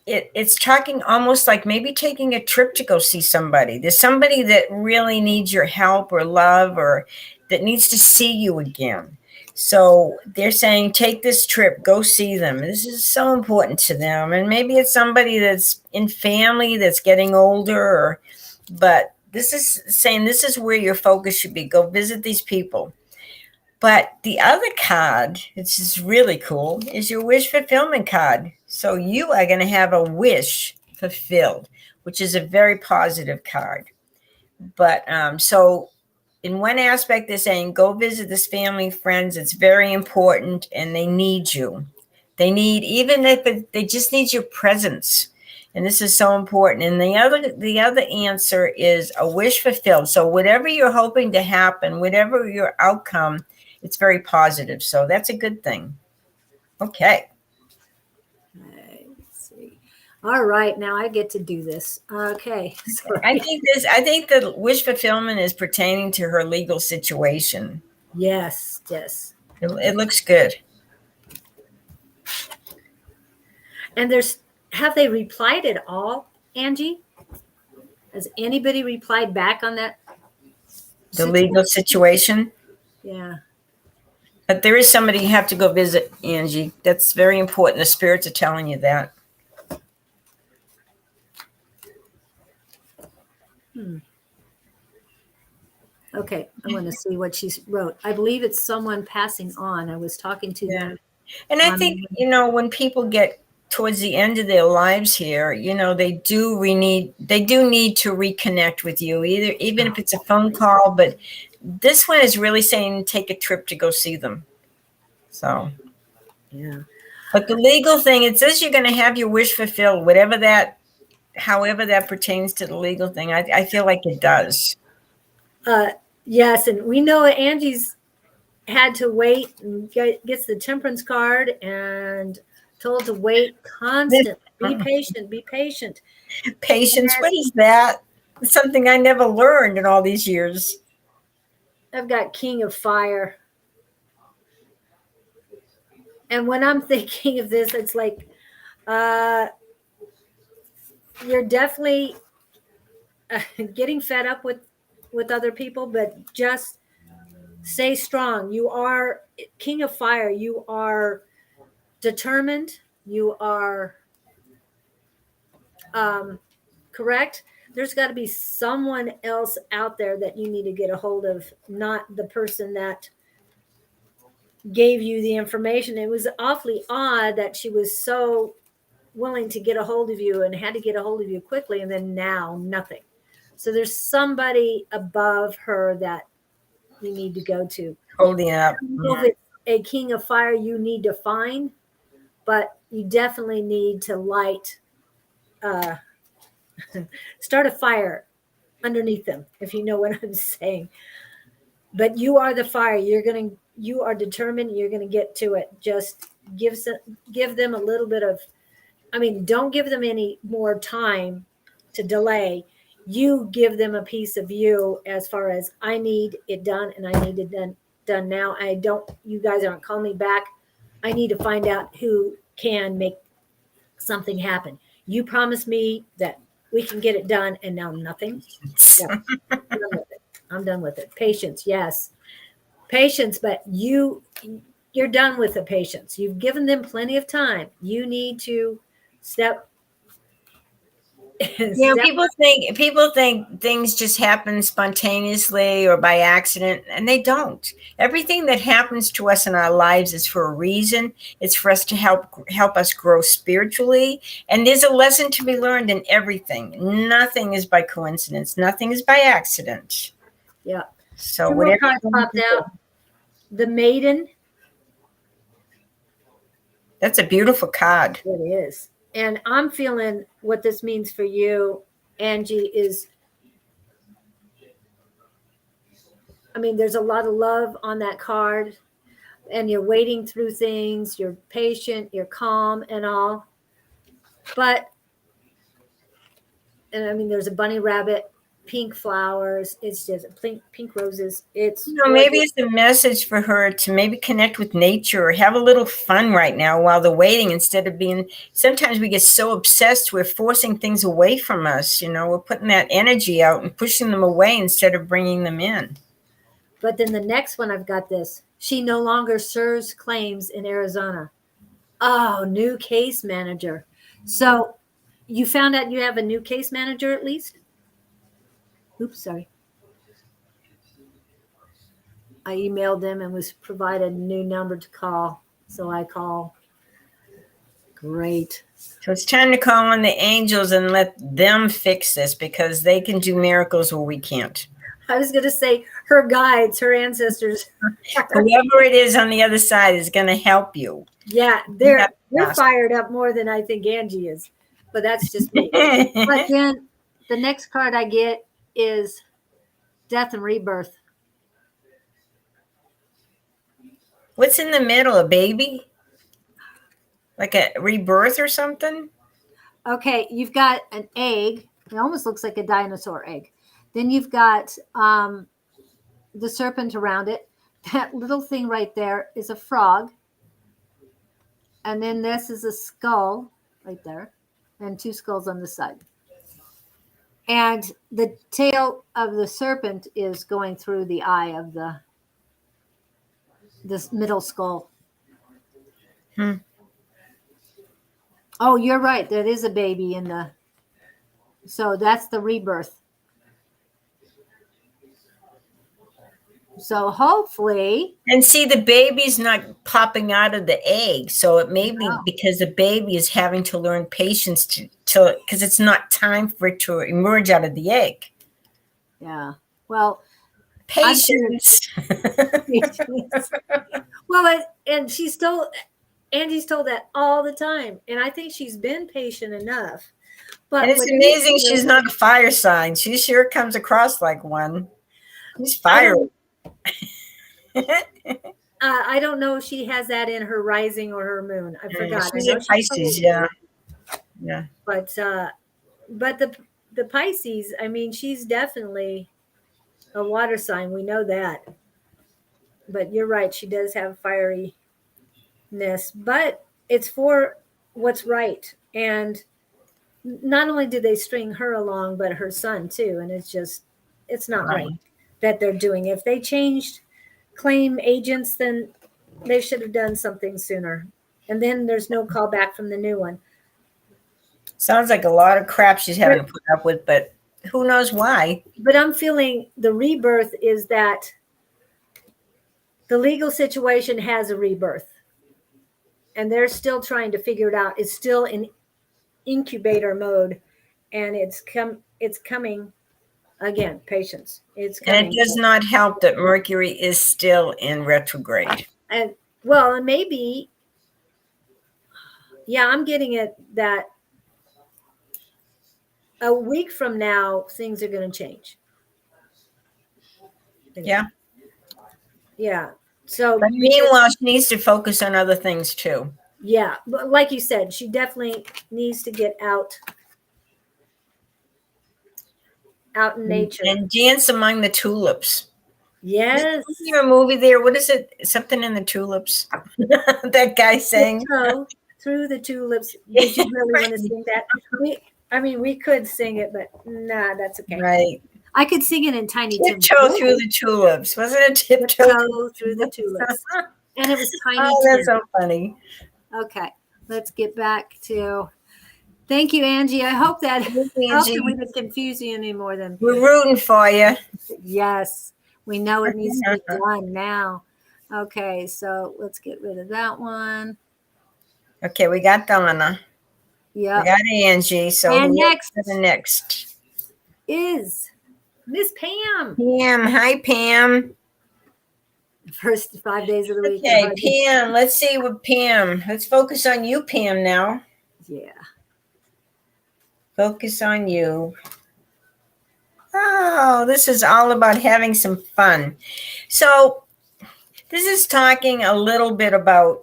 it's talking almost like maybe taking a trip to go see somebody. There's somebody that really needs your help or love or that needs to see you again. So they're saying, take this trip, go see them. This is so important to them. And maybe it's somebody that's in family that's getting older, but this is saying this is where your focus should be. Go visit these people. But the other card, which is really cool, is your wish fulfillment card. So you are going to have a wish fulfilled, which is a very positive card. But so in one aspect, they're saying, go visit this family, friends. It's very important and they need you. They need, even if they just need your presence. And this is so important. And the other answer is a wish fulfilled. So whatever you're hoping to happen, whatever your outcome, it's very positive. So that's a good thing. Okay. Let's see. All right, now I get to do this. Okay. Sorry. I think the wish fulfillment is pertaining to her legal situation. Yes. It looks good. And have they replied at all, Angie? Has anybody replied back on that? The legal situation. Yeah. But there is somebody you have to go visit, Angie. That's very important. The spirits are telling you that. Okay, I want to see what she wrote. I believe it's someone passing on. I was talking to them. And I think, when people get towards the end of their lives here, they do need to reconnect with you, even if it's a phone call. But this one is really saying take a trip to go see them. So, yeah. But the legal thing, it says you're going to have your wish fulfilled, however that pertains to the legal thing. I feel like it does. Yes, and we know Angie's had to wait and gets the temperance card and told to wait constantly. Be patient, be patient. Patience, what is that? It's something I never learned in all these years. I've got King of Fire. And when I'm thinking of this, it's like you're definitely getting fed up with other people, but just stay strong. You are King of Fire. You are determined. You are correct. There's got to be someone else out there that you need to get a hold of, not the person that gave you the information. It was awfully odd that she was so willing to get a hold of you and had to get a hold of you quickly, and then now nothing. So there's somebody above her that you need to go to. Holding up. I don't know if it's a King of Fire you need to find, but you definitely need to light, start a fire underneath them, if you know what I'm saying. But you are the fire. You are determined. You're going to get to it. Just give them a little bit of, don't give them any more time to delay. You give them a piece of you as far as I need it done and I need it done now. You guys aren't calling me back. I need to find out who can make something happen. You promised me that we can get it done and now nothing. Yeah, I'm done with it. Patience. Yes. Patience. But you're done with the patience. You've given them plenty of time. You need to step You know, people think things just happen spontaneously or by accident, and they don't. Everything that happens to us in our lives is for a reason. It's for us to help us grow spiritually, and there's a lesson to be learned in everything. Nothing is by coincidence. Nothing is by accident. Yeah. So Two more whatever. cards popped out. The Maiden. That's a beautiful card. It is. And I'm feeling what this means for you, Angie, is, I mean, there's a lot of love on that card, and you're wading through things, you're patient, you're calm and all. But, and I mean, there's a bunny rabbit, pink flowers. It's just pink roses. It's Maybe it's a message for her to maybe connect with nature or have a little fun right now while they're waiting, instead of being, sometimes we get so obsessed, we're forcing things away from us. We're putting that energy out and pushing them away instead of bringing them in. But then the next one, I've got this. She no longer serves claims in Arizona. Oh, new case manager. So you found out you have a new case manager at least? Oops, sorry. I emailed them and was provided a new number to call. So I call. Great. So it's time to call on the angels and let them fix this, because they can do miracles where we can't. I was going to say her guides, her ancestors. Whoever it is on the other side is going to help you. Yeah, they're fired up more than I think Angie is, but that's just me. But then the next card I get is Death and Rebirth. What's in the middle? A baby? Like a rebirth or something? Okay, you've got an egg. It almost looks like a dinosaur egg. Then you've got the serpent around it. That little thing right there is a frog. And then this is a skull right there, and two skulls on the side. And the tail of the serpent is going through the eye of this middle skull. Oh, you're right. There is a baby in the. So that's the rebirth. So hopefully. And see, the baby's not popping out of the egg. So it may be because the baby is having to learn patience to because it's not time for it to emerge out of the egg. Yeah. Well, patience. Well, and Angie's told that all the time. And I think she's been patient enough. But and it's amazing she's not a fire sign. She sure comes across like one. She's fiery. I don't know if she has that in her rising or her moon. I forgot. She's a Pisces, yeah. But the Pisces, I mean, she's definitely a water sign. We know that. But you're right. She does have fieriness, but it's for what's right. And not only do they string her along, but her son too. And it's not right that they're doing. If they changed claim agents, then they should have done something sooner. And then there's no call back from the new one. Sounds like a lot of crap she's having to put up with, but who knows why. But I'm feeling the rebirth is that the legal situation has a rebirth. And they're still trying to figure it out. It's still in incubator mode. And it's coming. Again, patience. It's coming. And it does not help that Mercury is still in retrograde. And well, and maybe, yeah, I'm getting it that a week from now, things are going to change. Yeah. Yeah. So but meanwhile, she needs to focus on other things too. Yeah. But like you said, she definitely needs to get out in nature. And dance among the tulips. Yes. Isn't there a movie there? What is it? Something in the tulips. That guy sang. Through the tulips. Did you really want to sing that? We could sing it, but nah, that's okay. Right. I could sing it in Tiny Tim. Tiptoe through the tulips. Wasn't it tiptoe through the tulips? And it was Tiny Tim. Oh, that's so funny. Okay. Let's get back to Thank you, Angie. I hope that helped Angie. and we didn't confuse you any more than. We're rooting for you. Yes, we know it needs to be done now. Okay, so let's get rid of that one. Okay, we got Donna. Yeah. We got Angie. So And the next is Miss Pam. Pam. Hi, Pam. First 5 days of the week. Okay, Pam. Let's see what Pam. Let's focus on you, Pam, now. Yeah. Focus on you. Oh, this is all about having some fun. So this is talking a little bit about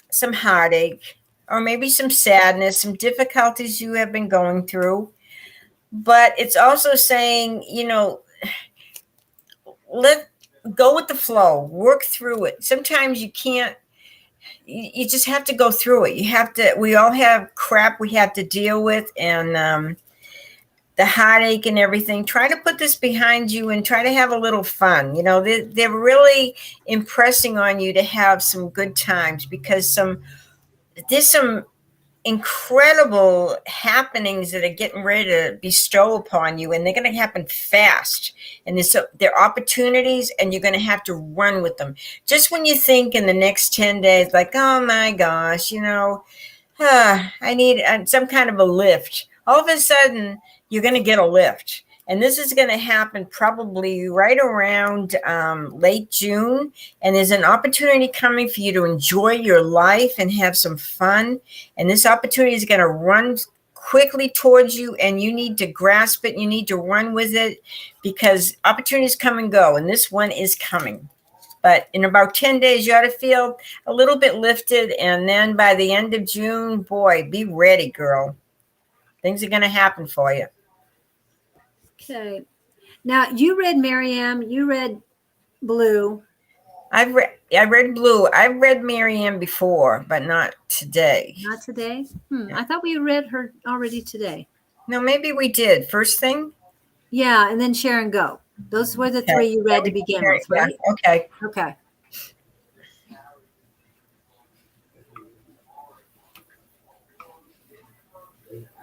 some heartache or maybe some sadness, some difficulties you have been going through. But it's also saying, let go with the flow, work through it. Sometimes you can't, you just have to go through it. We all have crap we have to deal with, and the heartache and everything. Try to put this behind you and try to have a little fun. They're really impressing on you to have some good times, because there's some incredible happenings that are getting ready to bestow upon you, and they're going to happen fast. And they're opportunities, and you're going to have to run with them. Just when you think in the next 10 days, like, oh my gosh, I need some kind of a lift. All of a sudden, you're going to get a lift. And this is going to happen probably right around late June. And there's an opportunity coming for you to enjoy your life and have some fun. And this opportunity is going to run quickly towards you, and you need to grasp it. You need to run with it, because opportunities come and go. And this one is coming. But in about 10 days, you ought to feel a little bit lifted. And then by the end of June, boy, be ready, girl. Things are going to happen for you. Okay. Now, you read Maryam. You read Blue. I read Blue. I've read Maryam before, but not today. Not today? I thought we read her already today. No, maybe we did. First thing? Yeah, and then Share and Go. Those were the three you read to begin with, right? Yeah. Okay. Okay.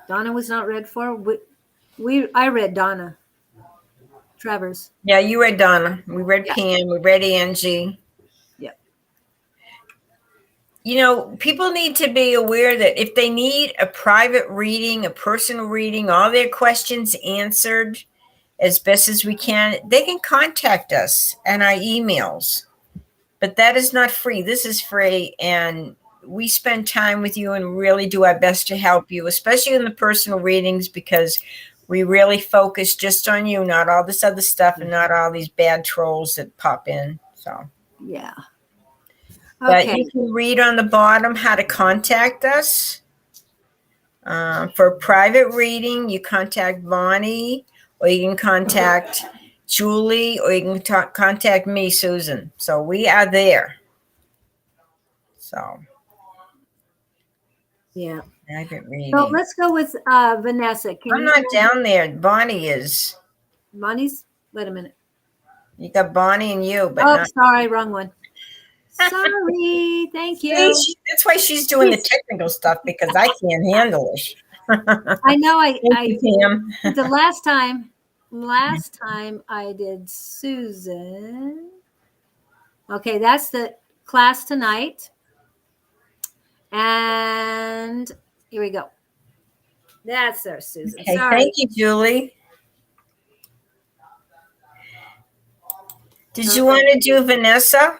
Donna was not read for. I read Donna Travers. Yeah, you read Donna. We read Pam. We read Angie. Yep. People need to be aware that if they need a private reading, a personal reading, all their questions answered as best as we can, they can contact us and our emails. But that is not free. This is free, and we spend time with you and really do our best to help you, especially in the personal readings, because we really focus just on you, not all this other stuff and not all these bad trolls that pop in. So, yeah. Okay. But you can read on the bottom how to contact us. For a private reading, you contact Bonnie, or you can contact Julie, or you can contact me, Susan. So we are there. So. Yeah. Private reading. So let's go with Vanessa. I'm not down there. Bonnie is. Bonnie's? Wait a minute. You got Bonnie and you, but sorry, wrong one. Sorry. Thank you. That's why she's doing the technical stuff, because I can't handle it. I know. Thank you, Pam. The last time I did Susan. Okay, that's the class tonight. And here we go. That's our Susan. Okay, sorry. Thank you, Julie. Did you want to do Vanessa?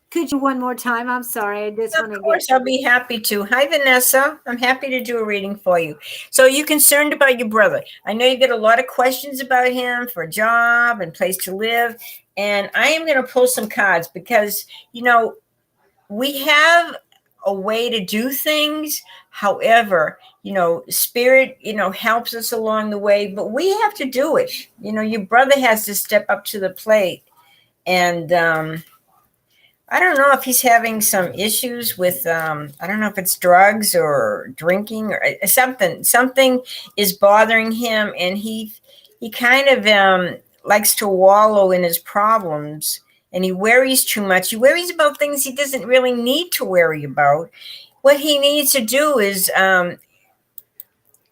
Could you one more time? I'm sorry. I just want to. Of course, I'll be happy to. Hi, Vanessa. I'm happy to do a reading for you. So you're concerned about your brother. I know you get a lot of questions about him for a job and place to live. And I am going to pull some cards because, we have a way to do things. However, spirit, helps us along the way, but we have to do it. Your brother has to step up to the plate. And I don't know if he's having some issues with, I don't know if it's drugs or drinking or something. Something is bothering him, and he kind of likes to wallow in his problems. and he worries too much. He worries about things he doesn't really need to worry about. What he needs to do is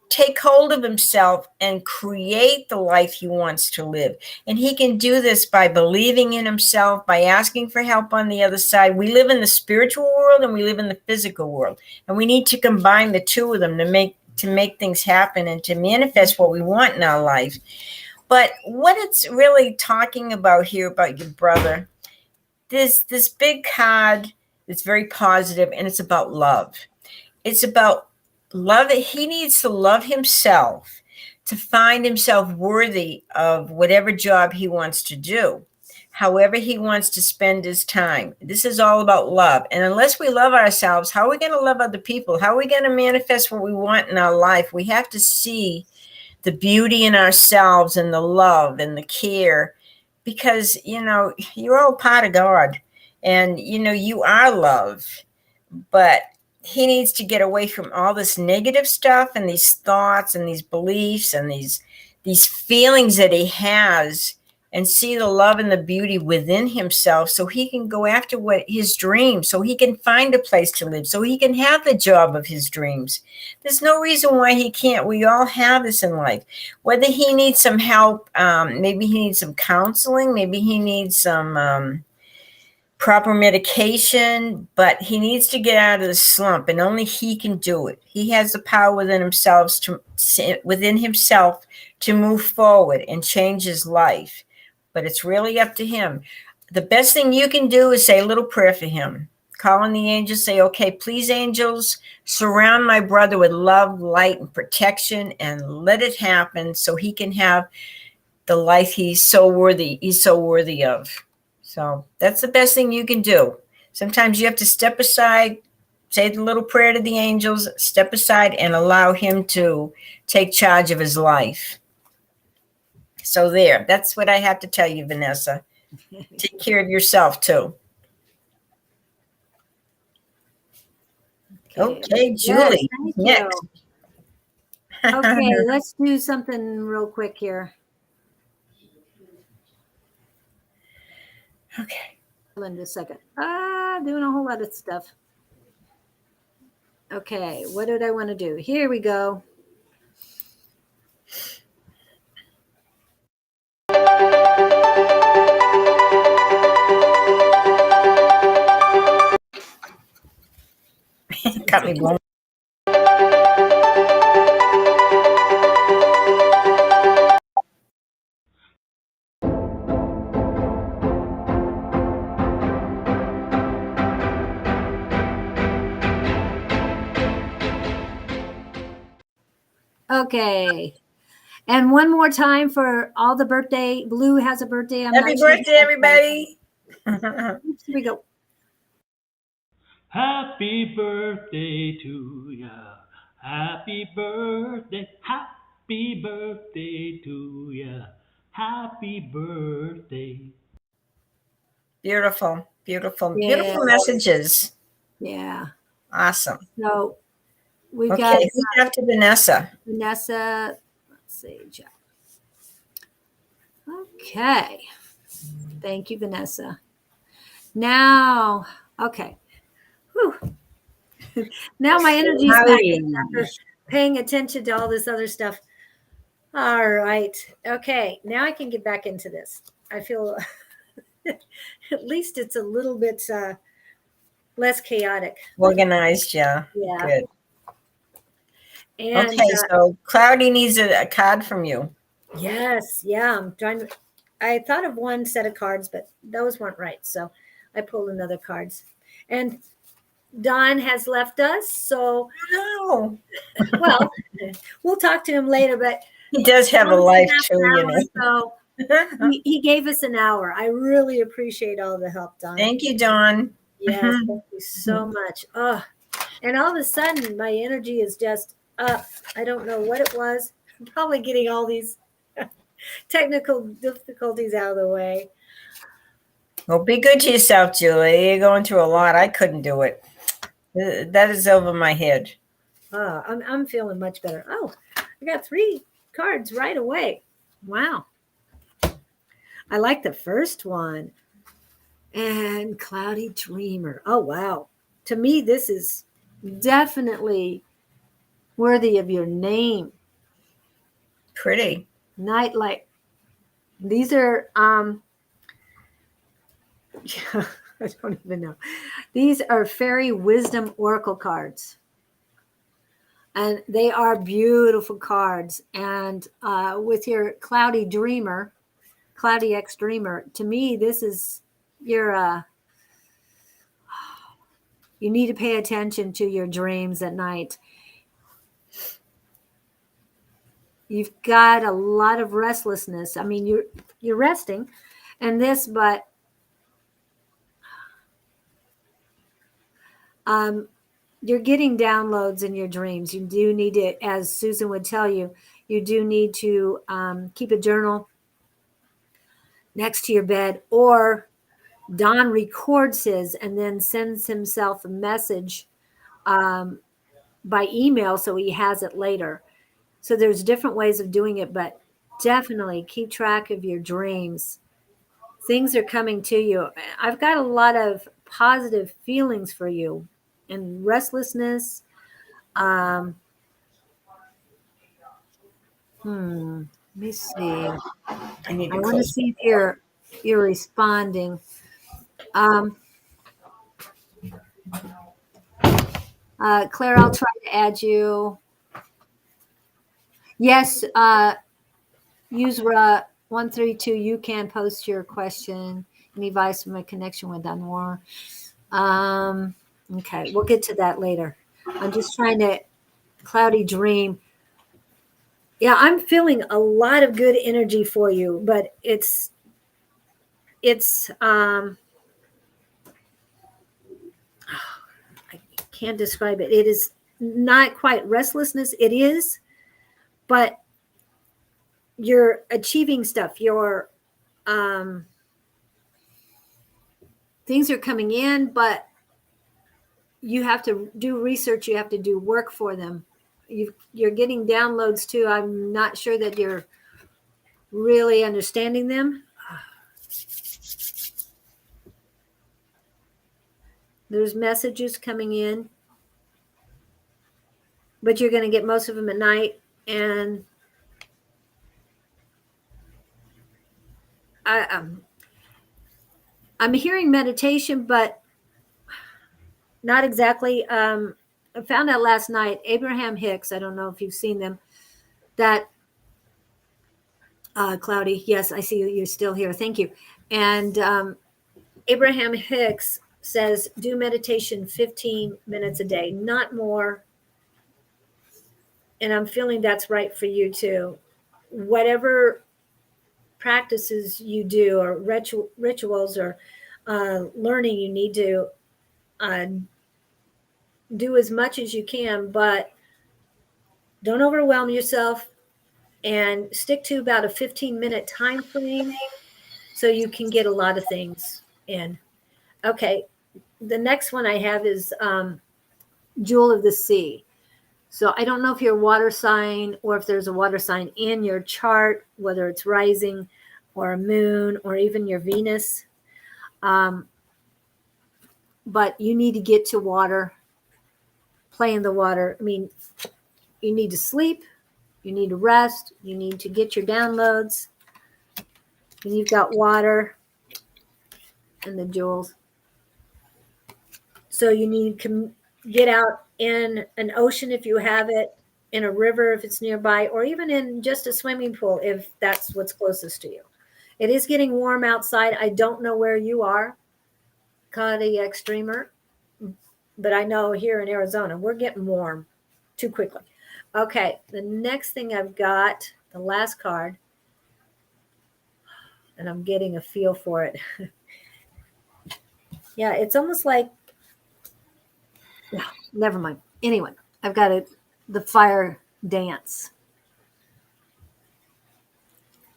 take hold of himself and create the life he wants to live. And he can do this by believing in himself, by asking for help on the other side. We live in the spiritual world and we live in the physical world. And we need to combine the two of them to make things happen and to manifest what we want in our life. But what it's really talking about here about your brother, this big card that's very positive, and it's about love. It's about love. He needs to love himself to find himself worthy of whatever job he wants to do, however he wants to spend his time. This is all about love. And unless we love ourselves, how are we going to love other people? How are we going to manifest what we want in our life? We have to see the beauty in ourselves and the love and the care, because, you're all part of God, and, you are love. But he needs to get away from all this negative stuff and these thoughts and these beliefs and these feelings that he has, and see the love and the beauty within himself, so he can go after what his dreams, so he can find a place to live, so he can have the job of his dreams. There's no reason why he can't. We all have this in life. Whether he needs some help, maybe he needs some counseling, maybe he needs some proper medication, but he needs to get out of the slump, and only he can do it. He has the power within himself to move forward and change his life. But it's really up to him. The best thing you can do is say a little prayer for him. Call on the angels, say, okay, please, angels, surround my brother with love, light, and protection, and let it happen so he can have the life he's so worthy of. So that's the best thing you can do. Sometimes you have to step aside, say the little prayer to the angels, step aside, and allow him to take charge of his life. So there, that's what I have to tell you, Vanessa. Take care of yourself too. Okay, Julie. Yes, thank you. Okay, let's do something real quick here. Okay. In a second. Doing a whole lot of stuff. Okay, what did I want to do? Here we go. Got me blown. Okay. And one more time for all the birthday. Blue has a birthday. Happy birthday, everybody. Here we go. Happy birthday to ya. Happy birthday. Happy birthday to ya. Happy birthday. Beautiful, beautiful, Yeah. beautiful messages. Yeah. Awesome. So we've Okay, got who's after Vanessa? Vanessa. Let's see. Okay. Thank you, Vanessa. Now, okay. Whew. Now my energy is back after paying attention to all this other stuff. All right. Okay. Now I can get back into this. I feel at least it's a little bit less chaotic. Organized, yeah. Yeah. Good. And, okay, so Cloudy needs a card from you. Yes. Yeah. I'm trying to. I thought of one set of cards, but those weren't right. So I pulled another cards. And Don has left us. So, No. well, we'll talk to him later, but he does have a life too, you know. So he gave us an hour. I really appreciate all the help, Don. Thank you, Don. Yes, thank you so much. Oh, and all of a sudden, my energy is just up. I don't know what it was. I'm probably getting all these technical difficulties out of the way. Well, be good to yourself, Julie. You're going through a lot. I couldn't do it. That is over my head. Oh, I'm feeling much better. Oh, I got 3 cards right away. Wow. I like the first one. And Cloudy Dreamer. Oh, wow. To me, this is definitely worthy of your name. Pretty. Nightlight. These are I don't even know. These are fairy wisdom oracle cards. And they are beautiful cards. And with your Cloudy Dreamer, Cloudy X Dreamer, to me, this is your you need to pay attention to your dreams at night. You've got a lot of restlessness. I mean, you're resting and this, but you're getting downloads in your dreams. You do need to, as Susan would tell you, you do need to keep a journal next to your bed, or Don records his and then sends himself a message by email so he has it later. So there's different ways of doing it, but definitely keep track of your dreams. Things are coming to you. I've got a lot of positive feelings for you and restlessness. Let me see. I need I to want to close. see if you're responding. Claire, I'll try to add you. Yes, use 132. You can post your question. Any advice from my connection with Anwar? Okay, we'll get to that later. I'm just trying to Cloudy Dream. Yeah, I'm feeling a lot of good energy for you, but it's I can't describe it. It is not quite restlessness. It is, but you're achieving stuff. Your things are coming in, but you have to do research. You have to do work for them. You're getting downloads too. I'm not sure that you're really understanding them. There's messages coming in, but you're going to get most of them at night. And I'm hearing meditation, but not exactly. I found out last night, Abraham Hicks, I don't know if you've seen them, that Cloudy, yes, I see you're still here. Thank you. And Abraham Hicks says, do meditation 15 minutes a day, not more. And I'm feeling that's right for you too. Whatever practices you do or rituals or learning, you need to do as much as you can, but don't overwhelm yourself and stick to about a 15-minute time frame so you can get a lot of things in. Okay, the next one I have is Jewel of the Sea. So I don't know if you're a water sign or if there's a water sign in your chart, whether it's rising or a moon or even your Venus. But you need to get to water, play in the water. I mean, you need to sleep, you need to rest, you need to get your downloads. And you've got water and the jewels. So you need to get out in an ocean if you have it, in a river if it's nearby, or even in just a swimming pool if that's what's closest to you. It is getting warm outside. I don't know where you are, Cloudy X Dreamer, but I know here in Arizona, we're getting warm too quickly. Okay, the next thing I've got, the last card, and I'm getting a feel for it. Yeah, it's almost like, no, never mind. Anyway, I've got the fire dance.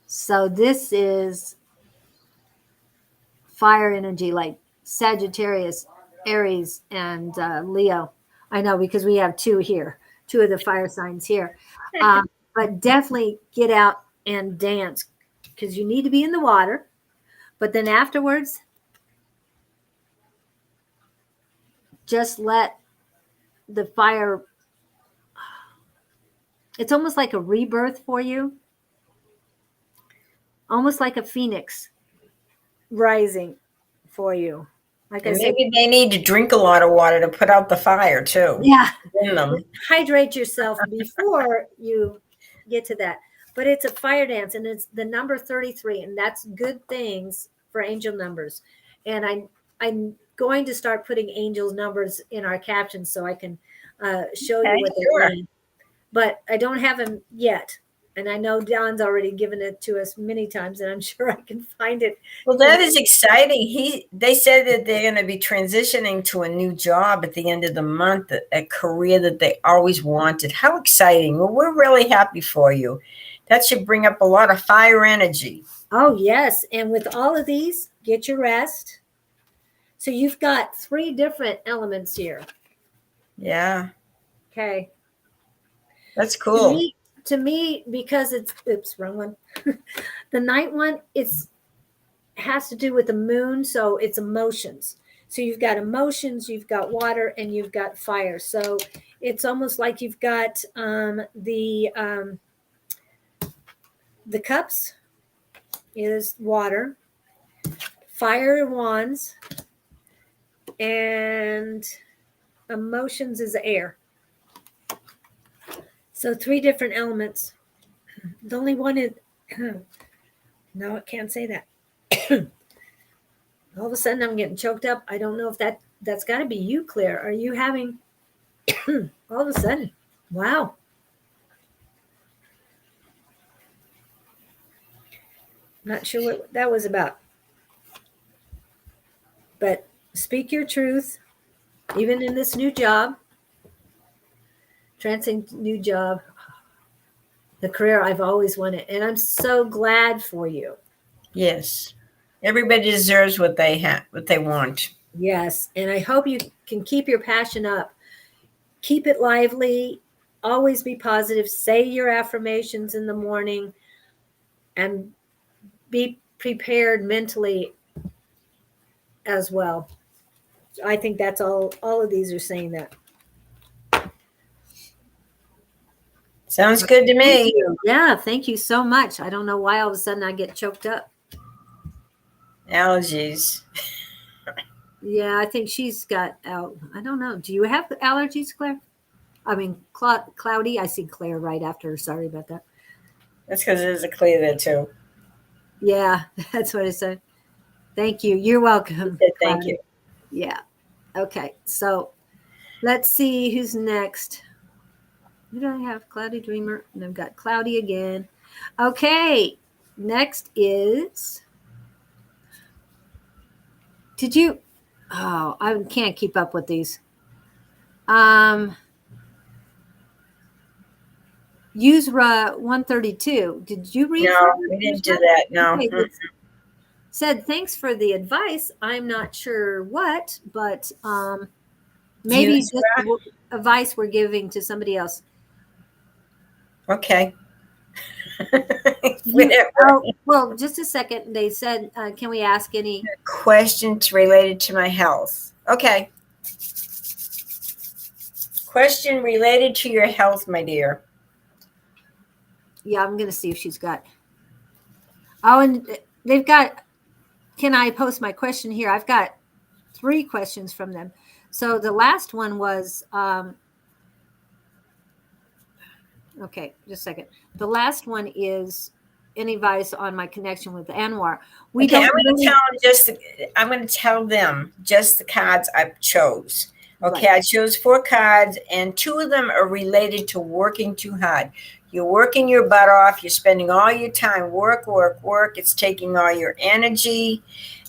So this is fire energy, like Sagittarius, Aries, and Leo. I know because we have two here, two of the fire signs here. But definitely get out and dance because you need to be in the water. But then afterwards, just let the fire, it's almost like a rebirth for you, almost like a phoenix rising for you. Like I And said, maybe they need to drink a lot of water to put out the fire too. yeah, In them. hydrate yourself before you get to that. But it's a fire dance, and it's the number 33, and that's good things for angel numbers. And I'm going to start putting angels numbers in our captions so I can show you Okay, what they sure. mean. But I don't have them yet. And I know Don's already given it to us many times, and I'm sure I can find it. Well, that is exciting. They said that they're going to be transitioning to a new job at the end of the month, a career that they always wanted. How exciting. Well, we're really happy for you. That should bring up a lot of fire energy. Oh, yes. And with all of these, get your rest. So you've got 3 different elements here. Yeah, Okay. that's cool. To me, because it's, oops, wrong one. The night one, has to do with the moon. So it's emotions. So you've got emotions, you've got water, and you've got fire. So it's almost like you've got the cups is water, fire wands, and emotions is air. So 3 different elements. The only one is, no, I can't say that. All of a sudden I'm getting choked up. I don't know if that's got to be you, Claire. Are you having all of a sudden? Wow. Not sure what that was about. But speak your truth, even in this new job, new job, the career I've always wanted. And I'm so glad for you. Yes. Everybody deserves what they want. Yes. And I hope you can keep your passion up. Keep it lively. Always be positive. Say your affirmations in the morning and be prepared mentally as well. I think that's all of these are saying that. Sounds good to me. Yeah, thank you so much. I don't know why all of a sudden I get choked up. Allergies. Yeah, I think she's got out. I don't know. Do you have allergies, Claire? I mean, Cloudy. I see Claire right after her. Sorry about that. That's because there's a Clay there too. Yeah, that's what I said. Thank you. You're welcome. Thank you. Yeah. Okay. So let's see who's next. Who do I have? Cloudy Dreamer. And I've got Cloudy again. Okay. Next is. Did you? Oh, I can't keep up with these. Usra 132. Did you read? No, we didn't do that. No. Okay, said thanks for the advice. I'm not sure what, but maybe just advice we're giving to somebody else. Okay. Well, just a second. They said, can we ask any questions related to my health? Okay. Question related to your health, my dear. Yeah, I'm going to see if she's got. Oh, and they've got. Can I post my question here? I've got 3 questions from them. So the last one was. Okay, just a second. The last one is any advice on my connection with Anwar. I'm going to tell them just the cards I chose. Okay, right. I chose 4 cards, and 2 of them are related to working too hard. You're working your butt off. You're spending all your time work. It's taking all your energy,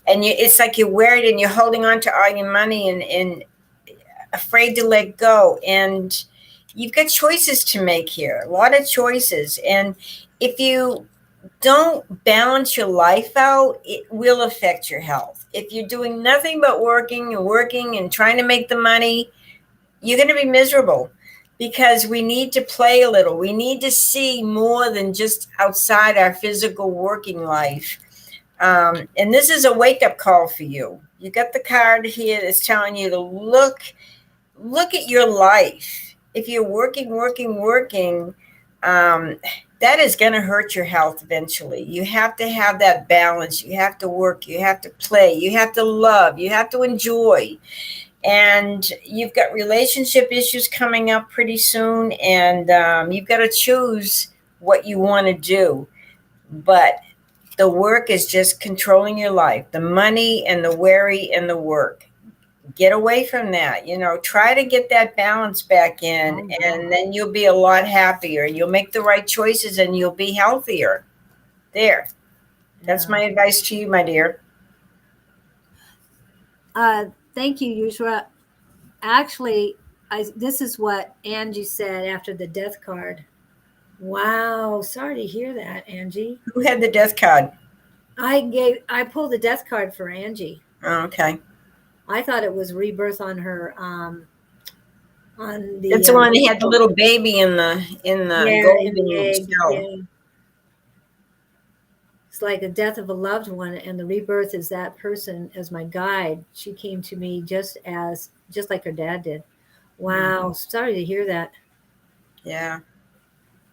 and it's like you're worried and you're holding on to all your money and afraid to let go. And you've got choices to make here, a lot of choices. And if you don't balance your life out, it will affect your health. If you're doing nothing but working and trying to make the money, you're going to be miserable, because we need to play a little. We need to see more than just outside our physical working life. And this is a wake-up call for you. You got the card here that's telling you to look at your life. If you're working, that is going to hurt your health eventually. You have to have that balance. You have to work. You have to play. You have to love. You have to enjoy. And you've got relationship issues coming up pretty soon. And you've got to choose what you want to do. But the work is just controlling your life. The money and the worry and the work. Get away from that. Try to get that balance back in, and then you'll be a lot happier. You'll make the right choices and you'll be healthier. There. That's my advice to you, my dear. Thank you, Yusra. Actually, this is what Angie said after the death card. Wow, sorry to hear that, Angie. Who had the death card? I pulled the death card for Angie. Oh, okay. I thought it was rebirth on her on the That's the one that had the little baby in the golden shell. Yeah. It's like the death of a loved one, and the rebirth is that person as my guide. She came to me just like her dad did. Wow, sorry to hear that. Yeah.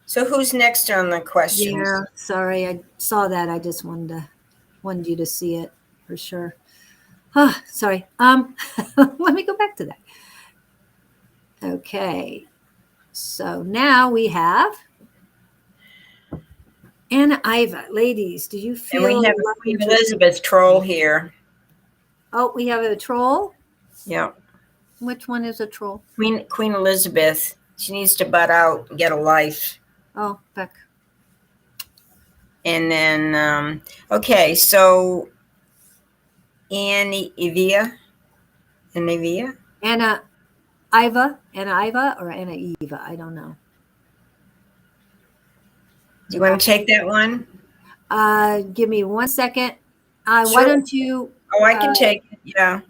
So who's next on the questions? Yeah, sorry, I saw that. I just wanted you to see it for sure. Oh, sorry. Let me go back to that. Okay. So now we have Anna Iva. Ladies, do you feel? And we have Queen Elizabeth troll here. Oh, we have a troll? Yeah. Which one is a troll? Queen Elizabeth. She needs to butt out and get a life. Oh, Beck. And then, okay, so Anna Iva or Anna Eva, I don't know. Do you want to take that one? Give me 1 second. Sure. Why don't you? Oh, I can take it. Yeah.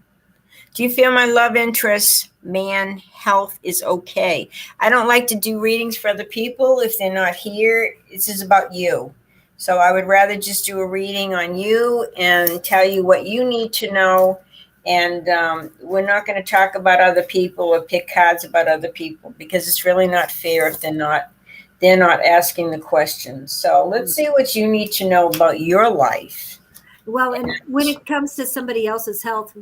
Do you feel my love interest, man, health is okay? I don't like to do readings for other people if they're not here. This is about you. So I would rather just do a reading on you and tell you what you need to know. And we're not going to talk about other people or pick cards about other people because it's really not fair if they're not asking the questions. So let's see what you need to know about your life. Well, and when it comes to somebody else's health,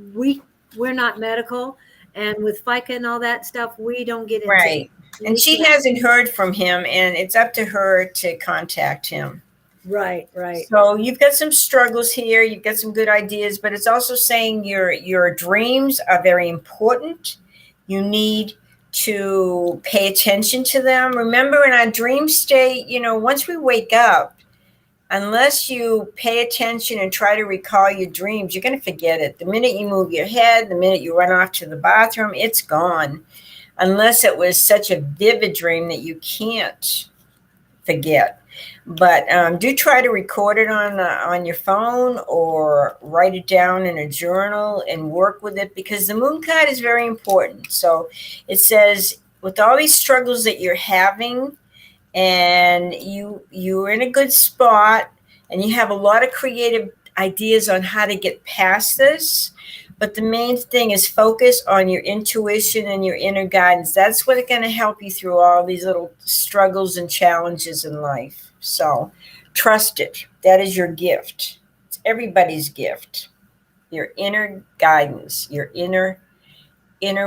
we're not medical, and with FICA and all that stuff, we don't get into right. And she hasn't heard from him, and it's up to her to contact him. Right. So you've got some struggles here. You've got some good ideas, but it's also saying your dreams are very important. You need to pay attention to them. Remember, in our dream state, once we wake up, unless you pay attention and try to recall your dreams, you're going to forget it. The minute you move your head, the minute you run off to the bathroom, it's gone. Unless it was such a vivid dream that you can't forget. But do try to record it on your phone or write it down in a journal and work with it, because the moon card is very important. So it says, with all these struggles that you're having, and you're in a good spot, and you have a lot of creative ideas on how to get past this. But the main thing is focus on your intuition and your inner guidance. That's what's going to help you through all these little struggles and challenges in life. So trust it. That is your gift. It's everybody's gift. Your inner guidance, your inner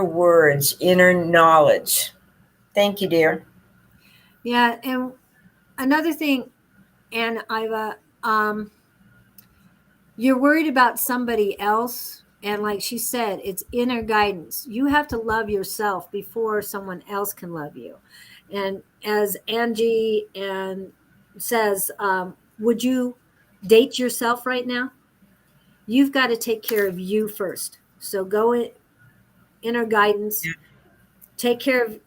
words, inner knowledge. Thank you, dear. Yeah, and another thing, Anna Iva, you're worried about somebody else, and like she said, it's inner guidance. You have to love yourself before someone else can love you. And as Angie says, would you date yourself right now? You've got to take care of you first. So go in inner guidance, take care of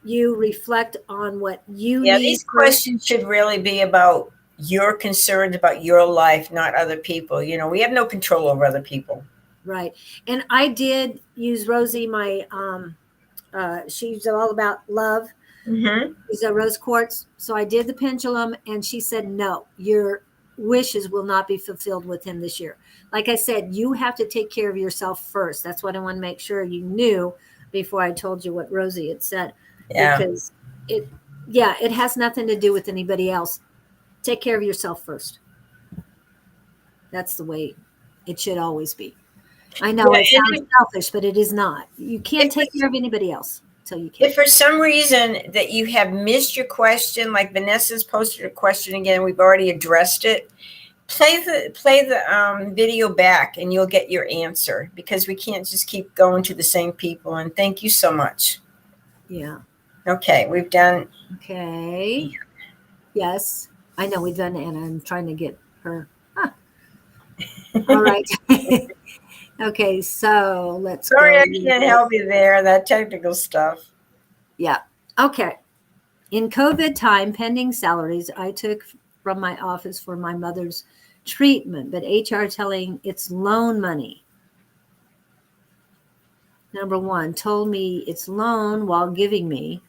you, reflect on what you need. These questions should really be about your concerns about your life, not other people. We have no control over other people. Right. And I did use Rosie, my she's all about love. Mm-hmm. She's a rose quartz. So I did the pendulum, and she said, no, you're wishes will not be fulfilled with him this year. Like I said, you have to take care of yourself first. That's what I want to make sure you knew before I told you what Rosie had said, Yeah. because it has nothing to do with anybody else. Take care of yourself first. That's the way it should always be. I know Yeah, it and sounds selfish, but it is not. You can't if take care of anybody else until you can. If for some reason that you have missed your question, like Vanessa's posted a question again, we've already addressed it. Play the video back, and you'll get your answer, because we can't just keep going to the same people. And thank you so much. Yeah. Okay, we've done. Okay. Yes, I know we've done Anna. I'm trying to get her. All right. Okay, so let's Sorry, go. I can't help you there. That technical stuff. Yeah. Okay. In COVID time, pending salaries I took from my office for my mother's treatment, but HR telling it's loan money. Number one, told me it's loan while giving me.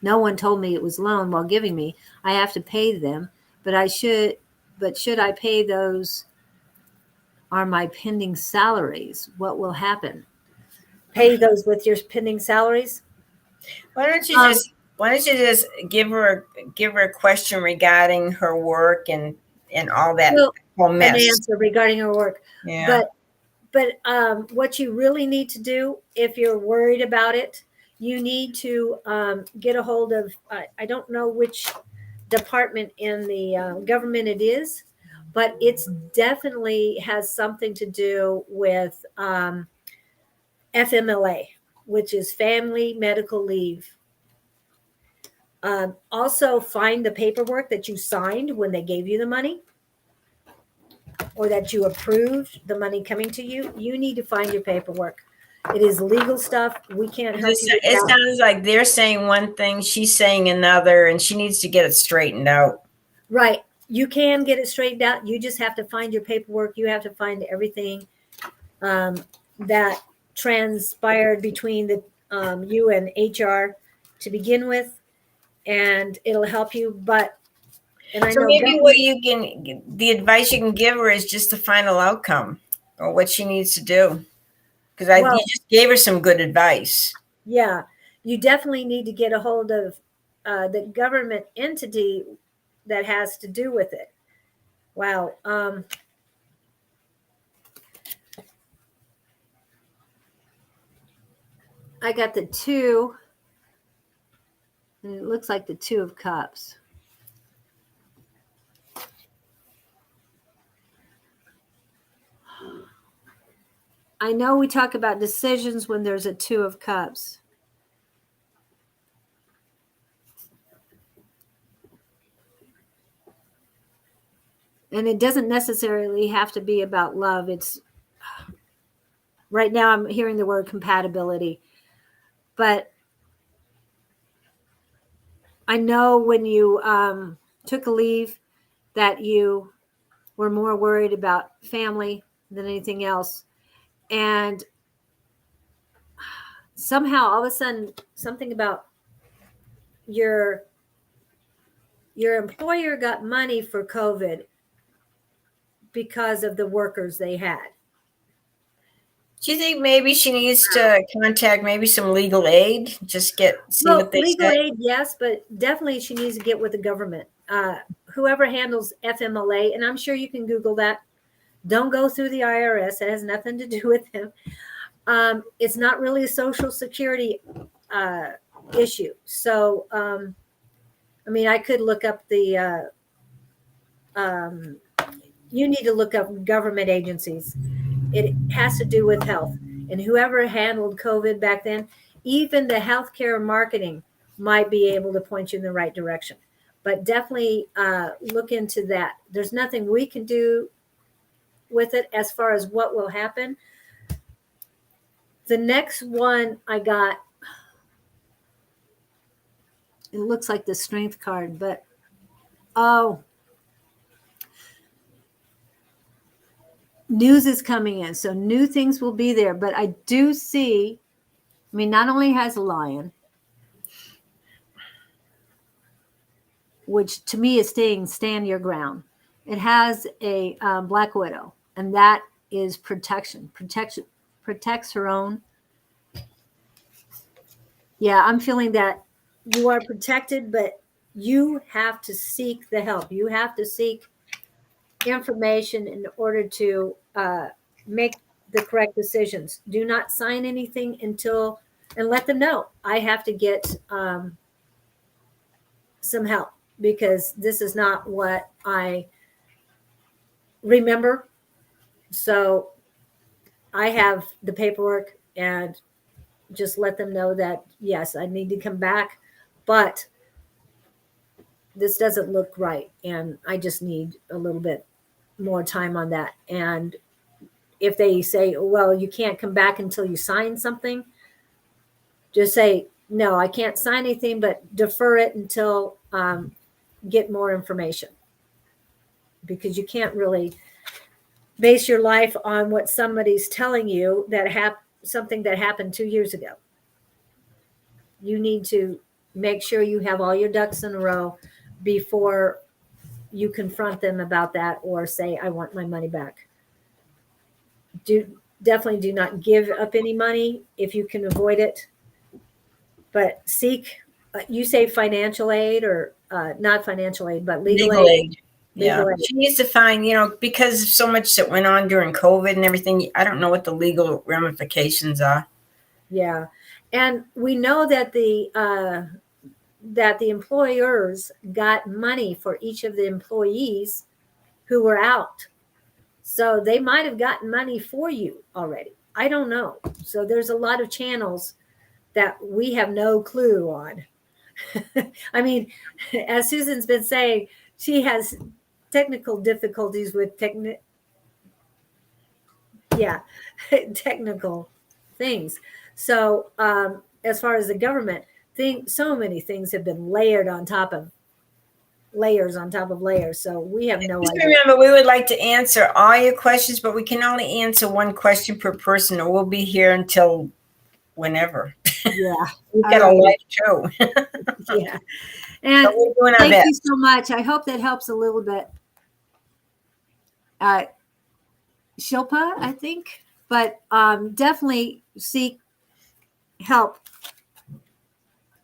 No one told me it was loan while giving me. I have to pay them, but should I pay those are my pending salaries? What will happen? Pay those with your pending salaries? Why don't you just give her a question regarding her work and all that Well, whole an mess. answer regarding her work. Yeah. But what you really need to do, if you're worried about it, you need to get a hold of, I don't know which department in the government it is, but it's definitely has something to do with FMLA, which is Family Medical Leave. Also, find the paperwork that you signed when they gave you the money, or that you approved the money coming to you. You need to find your paperwork. It is legal stuff. We can't help you with It that. sounds like they're saying one thing, she's saying another, and she needs to get it straightened out. Right. You can get it straightened out. You just have to find your paperwork. You have to find everything that transpired between you and HR to begin with, and it'll help you. And I So know maybe the advice you can give her is just the final outcome, or what she needs to do. Because you just gave her some good advice. Yeah, you definitely need to get a hold of the government entity that has to do with it. Wow. I got the 2, and it looks like the 2 of Cups. I know we talk about decisions when there's a 2 of Cups. And it doesn't necessarily have to be about love. It's right now I'm hearing the word compatibility. But I know when you took a leave that you were more worried about family than anything else. And somehow all of a sudden something about your employer got money for COVID because of the workers they had. Do you think maybe she needs to contact maybe some legal aid? Just see what they legal say? aid, yes, but definitely she needs to get with the government. Whoever handles FMLA, and I'm sure you can Google that. Don't go through the IRS. It has nothing to do with them. It's not really a Social Security issue. So, I mean, I could look up the, you need to look up government agencies. It has to do with health. And whoever handled COVID back then, even the healthcare marketing might be able to point you in the right direction. But definitely look into that. There's nothing we can do with it as far as what will happen. The next one I got, it looks like the Strength card, but news is coming in. So new things will be there. But I do see, I mean, not only has a lion, which to me is stand your ground. It has a black widow, and that is protection. Protects her own. Yeah, I'm feeling that you are protected, but you have to seek the help. You have to seek information in order to make the correct decisions. Do not sign anything until and let them know I have to get some help because this is not what I remember. So I have the paperwork and just let them know that yes, I need to come back, but this doesn't look right and I just need a little bit more time on that. And if they say, well, you can't come back until you sign something, just say, no, I can't sign anything, but defer it until get more information. Because you can't really base your life on what somebody's telling you that something that happened 2 years ago. You need to make sure you have all your ducks in a row before you confront them about that or say, I want my money back. Definitely do not give up any money if you can avoid it. But seek, you say financial aid or not financial aid, but legal aid. Yeah. Legal aid. She needs to find, because of so much that went on during COVID and everything, I don't know what the legal ramifications are. Yeah. And we know that the employers got money for each of the employees who were out. So they might have gotten money for you already. I don't know. So there's a lot of channels that we have no clue on. I mean, as Susan's been saying, she has technical difficulties with technical things. So as far as the government, so many things have been layered on top of layers on top of layers. So we have no Just idea. remember, we would like to answer all your questions, but we can only answer one question per person, or we'll be here until whenever. Yeah. We've got a life too. Yeah. And But we're doing our thank best. you so much. I hope that helps a little bit. Shilpa, I think, but definitely seek help,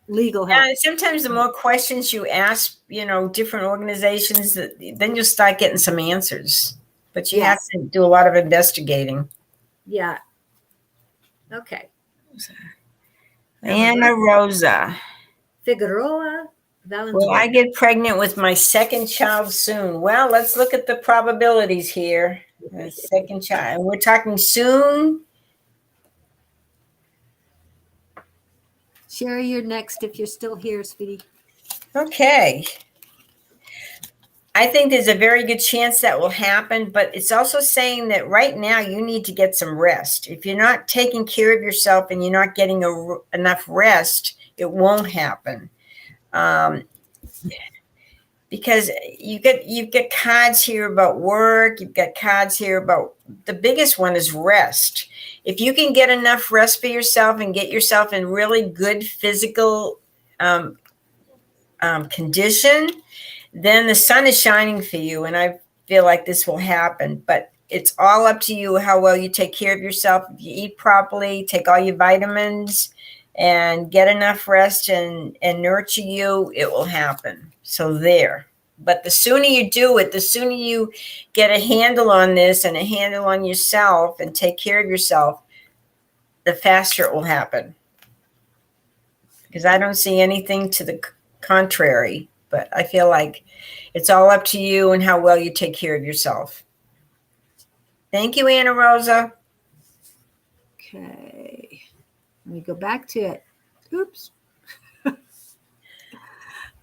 legal help. And sometimes the more questions you ask, different organizations, then you'll start getting some answers. But you have to do a lot of investigating. Yeah. Okay. Anna Rosa. Figueroa. Valenzuela. Will I get pregnant with my second child soon? Well, let's look at the probabilities here. The second child. We're talking soon. Sherry, you're next if you're still here, sweetie. Okay. I think there's a very good chance that will happen, but it's also saying that right now you need to get some rest. If you're not taking care of yourself and you're not getting enough rest, it won't happen. Because you've got cards here about work, you've got cards here about, the biggest one is rest. If you can get enough rest for yourself and get yourself in really good physical condition, then the sun is shining for you, and I feel like this will happen. But it's all up to you how well you take care of yourself. If you eat properly, take all your vitamins, and get enough rest and nurture you, it will happen. So there. But the sooner you do it, the sooner you get a handle on this and a handle on yourself and take care of yourself, the faster it will happen. Because I don't see anything to the contrary, but I feel like it's all up to you and how well you take care of yourself. Thank you, Anna Rosa. Okay. Let me go back to it. Oops.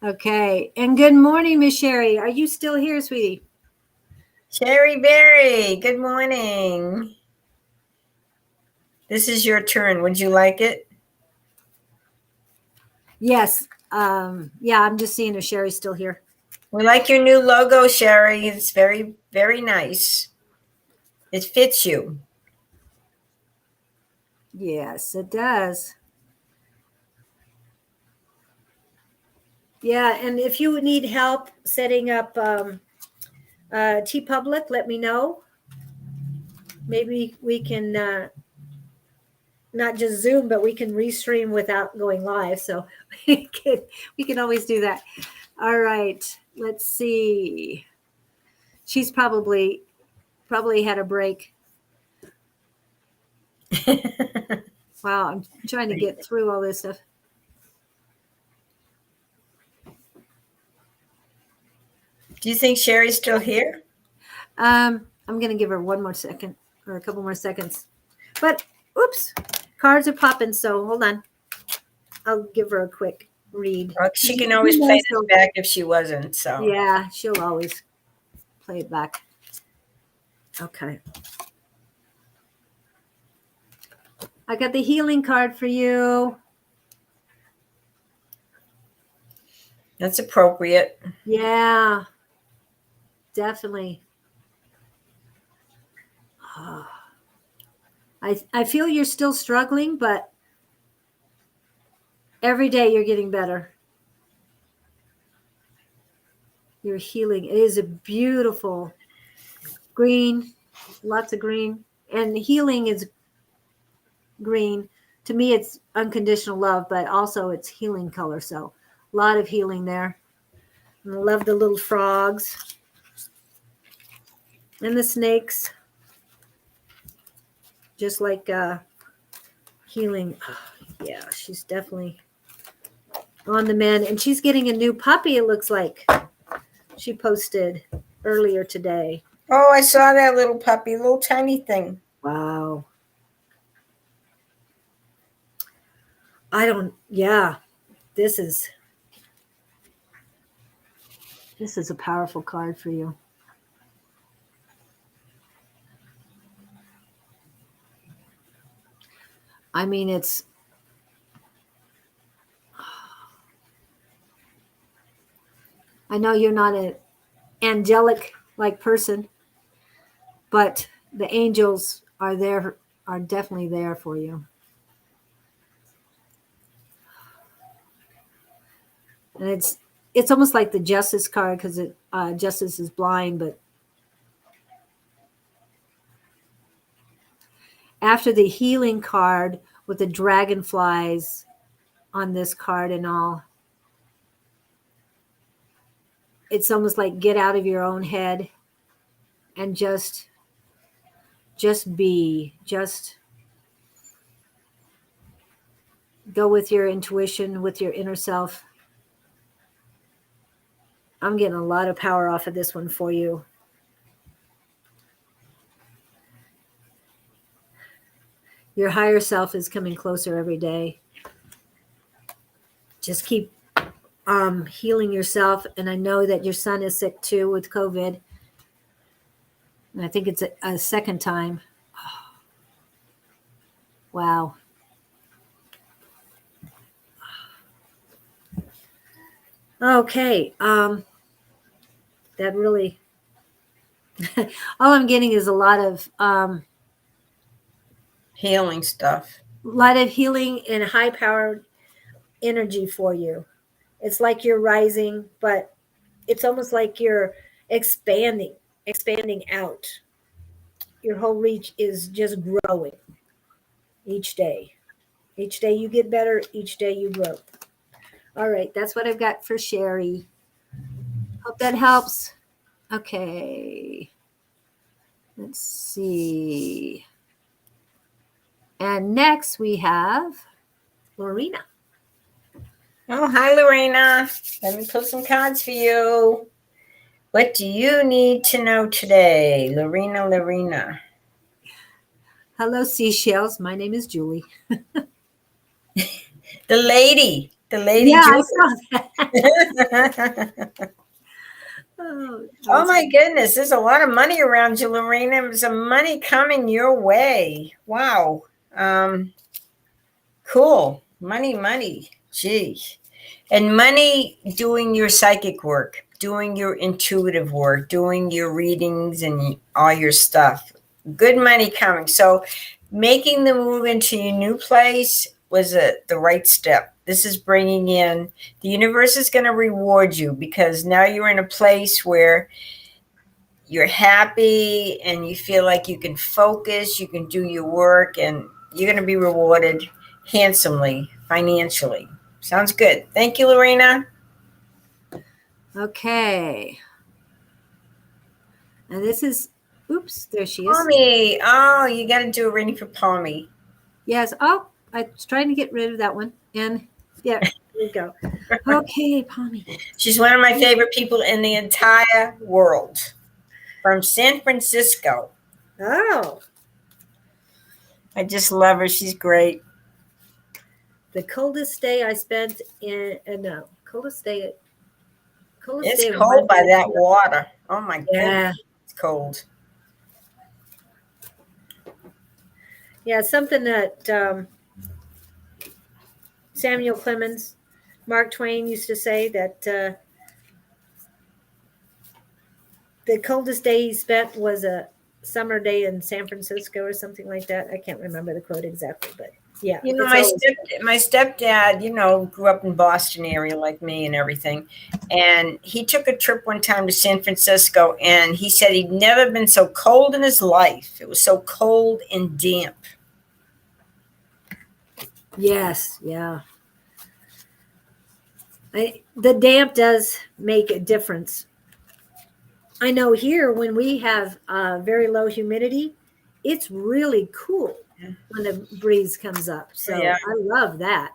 Okay. And good morning, Miss Sherry. Are you still here, sweetie? Sherry Berry, good morning. This is your turn. Would you like it? Yes. Yeah, I'm just seeing if Sherry's still here. We like your new logo, Sherry. It's very, very nice. It fits you. Yes, it does. Yeah, and if you need help setting up T Public, let me know. Maybe we can not just Zoom, but we can restream without going live. So we can always do that. All right, let's see. She's probably had a break. Wow, I'm trying to get through all this stuff. Do you think Sherry's still here? I'm going to give her one more second or a couple more seconds. But, oops, cards are popping. So hold on. I'll give her a quick read. Well, she can always play this back if she wasn't. So yeah, she'll always play it back. Okay. I got the healing card for you. that's appropriate. Yeah, definitely. I feel you're still struggling, but every day you're getting better. You're healing. It is a beautiful green, lots of green, and healing is green. To me, it's unconditional love, but also it's healing color. So a lot of healing there. And I love the little frogs and the snakes. Just like healing. Oh, yeah, she's definitely on the mend. And she's getting a new puppy, it looks like. She posted earlier today. Oh, I saw that little puppy, little tiny thing. Wow. This is a powerful card for you. I mean, I know you're not an angelic like person, but the angels are definitely there for you. And it's almost like the justice card because justice is blind, but after the healing card with the dragonflies on this card and all, it's almost like get out of your own head and just be, just go with your intuition, with your inner self. I'm getting a lot of power off of this one for you. Your higher self is coming closer every day. Just keep healing yourself. And I know that your son is sick too with COVID. And I think it's a second time. Wow. Okay. That really, all I'm getting is a lot of Healing stuff. Healing and high powered energy for you. It's like you're rising, but it's almost like you're expanding out. Your whole reach is just growing each day. Each day you get better, each day you grow. All right, that's what I've got for Sherry. Hope that helps. Okay. Let's see. And next we have Lorena. Oh, hi, Lorena. Let me pull some cards for you. What do you need to know today, Lorena? Hello, seashells. My name is Julie. The lady. Yeah, Julie. I saw that. Oh my goodness, there's a lot of money around you, Lorena. There's some money coming your way. Wow. Cool. Money. Gee. And money doing your psychic work, doing your intuitive work, doing your readings and all your stuff. Good money coming. So making the move into your new place was the right step. This is bringing in, the universe is going to reward you because now you're in a place where you're happy and you feel like you can focus, you can do your work, and you're going to be rewarded handsomely financially. Sounds good. Thank you, Lorena. Okay. And this is, oops, there she is. Palmy. Oh, you got to do a reading for Palmy. Yes. Oh, I was trying to get rid of that one. And yeah, here we go. Okay, Palmy. She's one of my favorite people in the entire world. From San Francisco. Oh. I just love her. She's great. The coldest day I spent in, no, coldest day. It's day of cold by my that life. water. Oh my Yeah. goodness. It's cold. Yeah, something that Samuel Clemens, Mark Twain used to say that the coldest day he spent was a summer day in San Francisco or something like that. I can't remember the quote exactly, but yeah. You know, it's my stepdad, you know, grew up in Boston area like me and everything. And he took a trip one time to San Francisco, and he said he'd never been so cold in his life. It was so cold and damp. Yes, yeah. The damp does make a difference. I know here when we have very low humidity, it's really cool when the breeze comes up. So Yeah. I love that.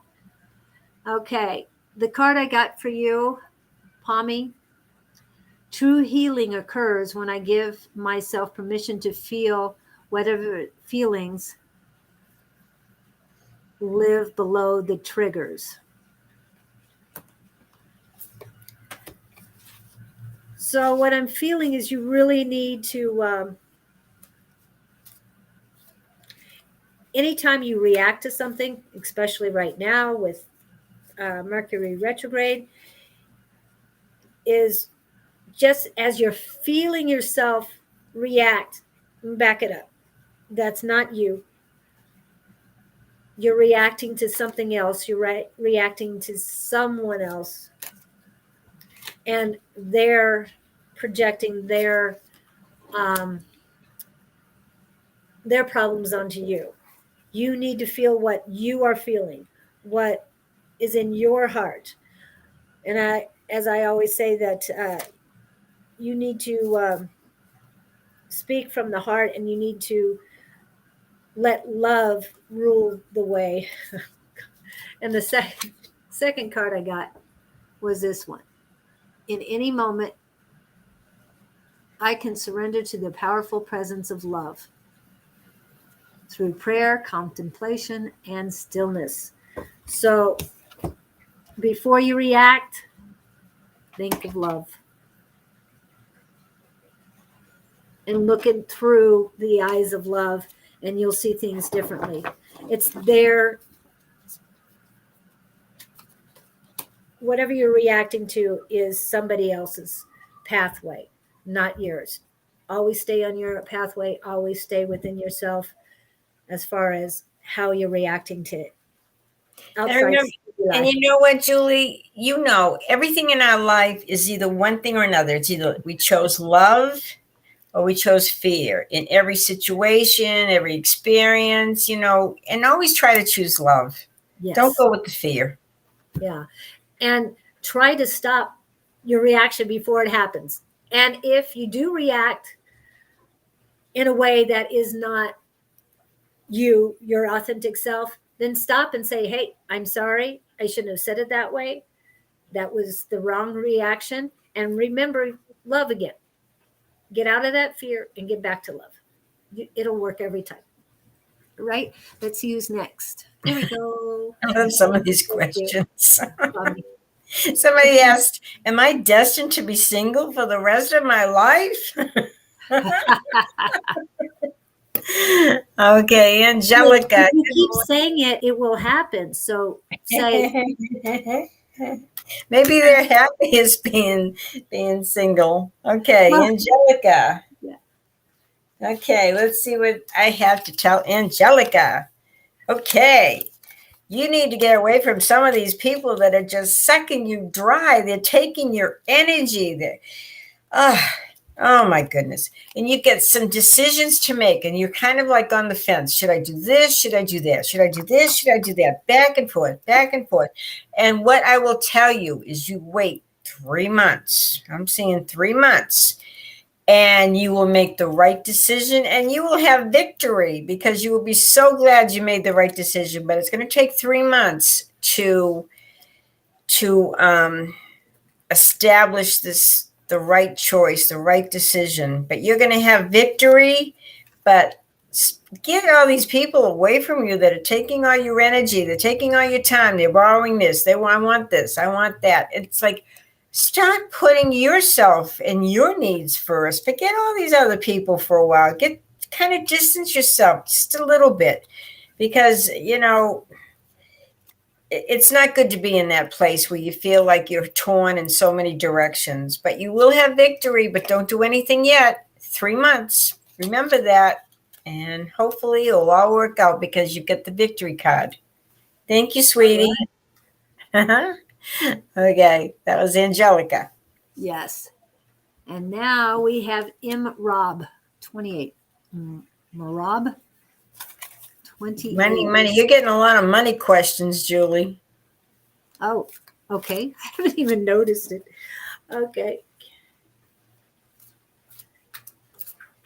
Okay, the card I got for you, Palmy. True healing occurs when I give myself permission to feel whatever feelings live below the triggers. So what I'm feeling is you really need to, anytime you react to something, especially right now with Mercury retrograde, is just as you're feeling yourself react, back it up. That's not you. You're reacting to something else. You're reacting to someone else. And they're projecting their problems onto you. You need to feel what you are feeling, what is in your heart. And as I always say, that you need to speak from the heart, and you need to let love rule the way. And the second card I got was this one. In any moment, I can surrender to the powerful presence of love through prayer, contemplation, and stillness. So before you react, think of love. And look it through the eyes of love, and you'll see things differently. It's there. Whatever you're reacting to is somebody else's pathway, not yours. Always stay on your pathway. Always stay within yourself as far as how you're reacting to it. Outside. And you know what, Julie? You know, everything in our life is either one thing or another. It's either we chose love or we chose fear in every situation, every experience, you know, and always try to choose love. Yes. Don't go with the fear. Yeah. And try to stop your reaction before it happens. And if you do react in a way that is not you, your authentic self, then stop and say, hey, I'm sorry. I shouldn't have said it that way. That was the wrong reaction. And remember, love again. Get out of that fear and get back to love. It'll work every time. Right? Let's use next. There we go. I love some of these questions. Somebody asked, am I destined to be single for the rest of my life? Okay, Angelica. If you keep saying it, it will happen. So say. Maybe they're happiest being single. Okay, Well, Angelica. Yeah. Okay, let's see what I have to tell Angelica. Okay, you need to get away from some of these people that are just sucking you dry. They're taking your energy. Oh my goodness. And you get some decisions to make, and you're kind of like on the fence. Should I do this? Should I do that? Should I do this? Should I do that? Back and forth, back and forth. And what I will tell you is you wait 3 months. I'm seeing 3 months. And you will make the right decision and you will have victory because you will be so glad you made the right decision. But it's going to take 3 months to establish the right choice, the right decision. But you're going to have victory. But get all these people away from you that are taking all your energy. They're taking all your time. They're borrowing this. I want this. I want that. It's like, start putting yourself and your needs first. Forget all these other people for a while. Kind of distance yourself just a little bit because, it's not good to be in that place where you feel like you're torn in so many directions. But you will have victory, but don't do anything yet. 3 months. Remember that. And hopefully it'll all work out because you get the victory card. Thank you, sweetie. Okay, that was Angelica. Yes. And now we have Rob 28. Rob 28. Money. You're getting a lot of money questions, Julie. Oh, okay. I haven't even noticed it. Okay.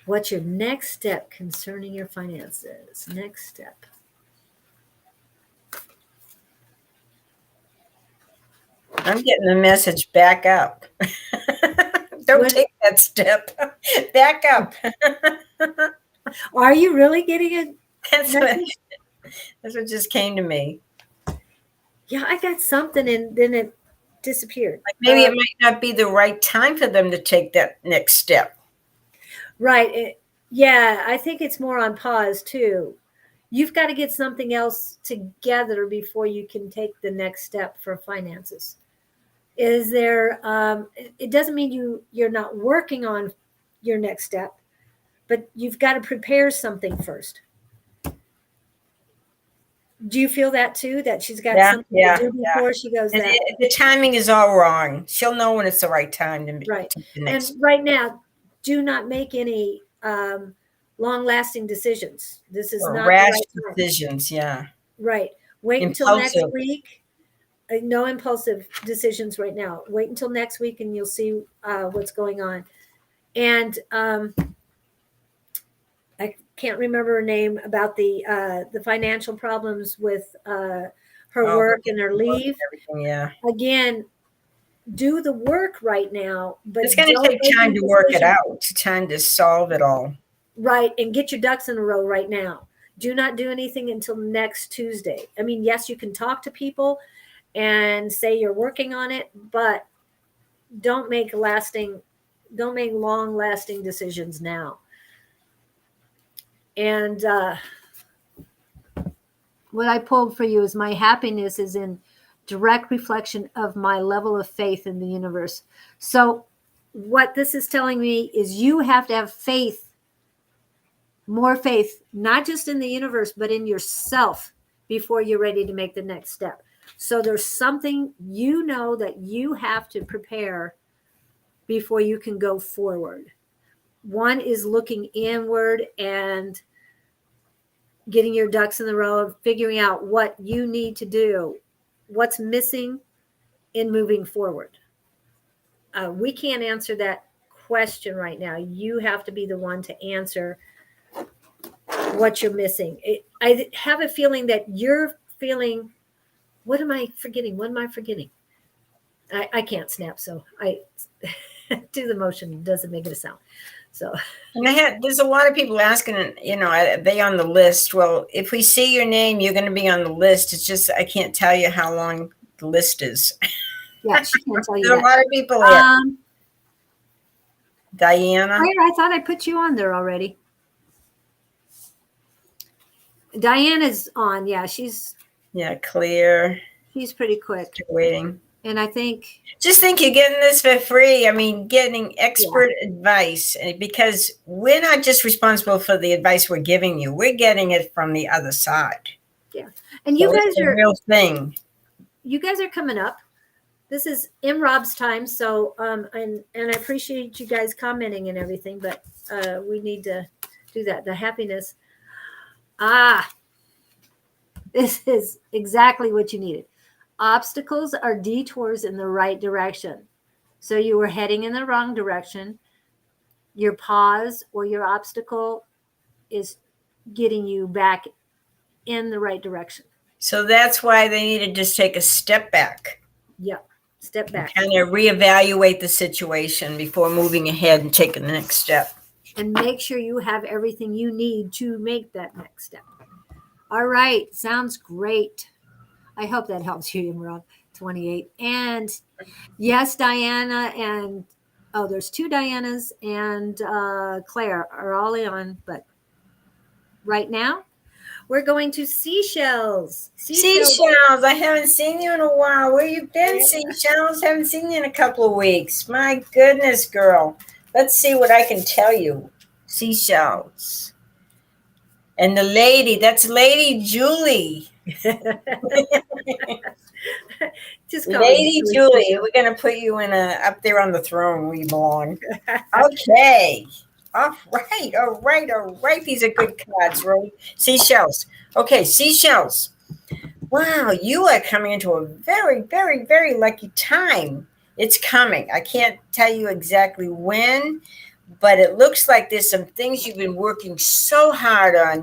What's your next step concerning your finances? Next step. I'm getting the message, back up. Don't take that step. Back up. Are you really getting it? That's what just came to me. Yeah, I got something and then it disappeared. Like maybe it might not be the right time for them to take that next step. Right. Yeah, I think it's more on pause too. You've got to get something else together before you can take the next step for finances. Is there, it doesn't mean you're not working on your next step, but you've got to prepare something first. Do you feel that too? That she's got something to do before she goes that? The timing is all wrong. She'll know when it's the right time to make the next. And right now, do not make any long-lasting decisions. This is not rash the right decisions. Yeah. Right. Wait until next week. No impulsive decisions right now. Wait until next week and you'll see what's going on. And I can't remember her name about the financial problems with her work and her leave. Yeah. Again, do the work right now, but it's going to take time to work it out. Time to solve it all. Right, and get your ducks in a row right now. Do not do anything until next Tuesday. I mean, yes, you can talk to people and say you're working on it, but don't make long-lasting decisions now. And what I pulled for you is my happiness is in direct reflection of my level of faith in the universe. So what this is telling me is you have to have faith, more faith, not just in the universe, but in yourself before you're ready to make the next step. So there's something that you have to prepare before you can go forward. One is looking inward and getting your ducks in the row, figuring out what you need to do, what's missing in moving forward. We can't answer that question right now. You have to be the one to answer what you're missing. I have a feeling that you're feeling, what am I forgetting? What am I forgetting? I can't snap, so I do the motion. It doesn't make it a sound. So, and there's a lot of people asking, are they on the list? Well, if we see your name, you're going to be on the list. It's just, I can't tell you how long the list is. Yeah, she can't tell you There's a lot of people here. Diana. I thought I put you on there already. Diana's on. Yeah, Claire. She's pretty quick. Still waiting. And I think you're getting this for free. I mean, getting expert advice, because we're not just responsible for the advice we're giving you. We're getting it from the other side. Yeah. And you guys are a real thing. You guys are coming up. this is in Rob's time. So, and I appreciate you guys commenting and everything, but we need to do that. The happiness. Ah, this is exactly what you needed. Obstacles are detours in the right direction. So you were heading in the wrong direction. Your pause or your obstacle is getting you back in the right direction. So that's why they need to just take a step back. Yep. Step back. Kind of reevaluate the situation before moving ahead and taking the next step. And make sure you have everything you need to make that next step. All right. Sounds great. I hope that helps you, Rob. 28. And yes, Diana and there's two Dianas and Claire are all on, but right now we're going to Seashells. Seashells, I haven't seen you in a while. Where you been, Seashells? Haven't seen you in a couple of weeks. My goodness, girl. Let's see what I can tell you. Seashells. And the lady, that's Lady Julie. Just call Lady me Julie, we're going to put you in up there on the throne where you belong. Okay. All right. These are good cards, right? Seashells. Okay, Seashells. Wow, you are coming into a very, very, very lucky time. It's coming. I can't tell you exactly when, but it looks like there's some things you've been working so hard on.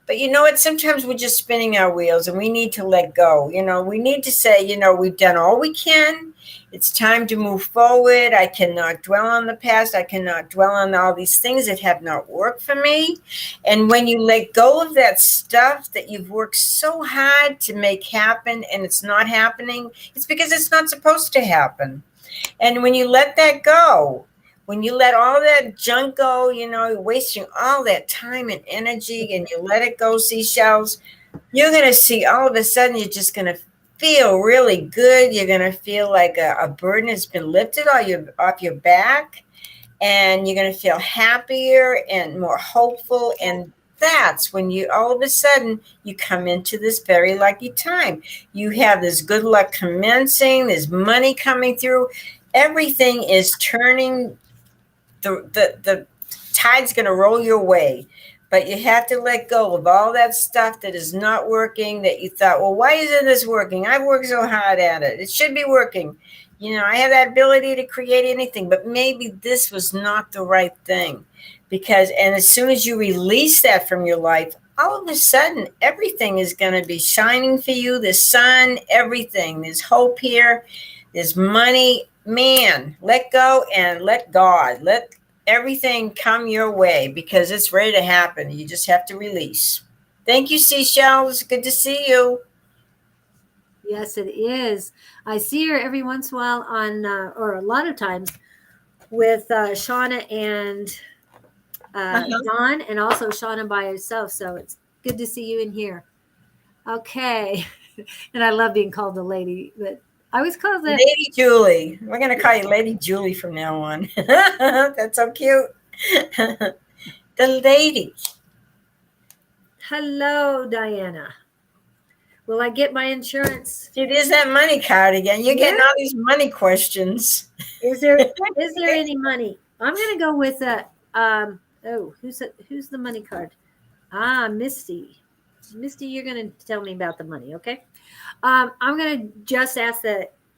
But you know what? Sometimes we're just spinning our wheels and we need to let go. We need to say, we've done all we can. It's time to move forward. I cannot dwell on the past. I cannot dwell on all these things that have not worked for me. And when you let go of that stuff that you've worked so hard to make happen and it's not happening, it's because it's not supposed to happen. And when you let that go, when you let all that junk go, you're wasting all that time and energy and you let it go, Seashells, you're going to see all of a sudden you're just going to feel really good. You're going to feel like a burden has been lifted off your back, and you're going to feel happier and more hopeful. And that's when you all of a sudden you come into this very lucky time. You have this good luck commencing, there's money coming through. Everything is turning. The tide's going to roll your way. But you have to let go of all that stuff that is not working, that you thought, well, why isn't this working? I've worked so hard at it. It should be working. I have that ability to create anything, but maybe this was not the right thing. And as soon as you release that from your life, all of a sudden, everything is going to be shining for you. The sun, everything. There's hope here. There's money. Man, let go and let God. Let everything come your way because it's ready to happen. You just have to release. Thank you, Seashells. Good to see you. Yes, it is. I see her every once in a while or a lot of times with Shauna and Dawn, and also Shauna by herself. So it's good to see you in here. Okay. And I love being called the lady, but I was called that. Lady Julie. We're going to call you Lady Julie from now on. That's so cute. The lady. Hello, Diana. Will I get my insurance? It is that money card again. You're getting all these money questions. Is there any money? I'm going to go with who's the money card? Misty. Misty, you're going to tell me about the money, okay? I'm going to just ask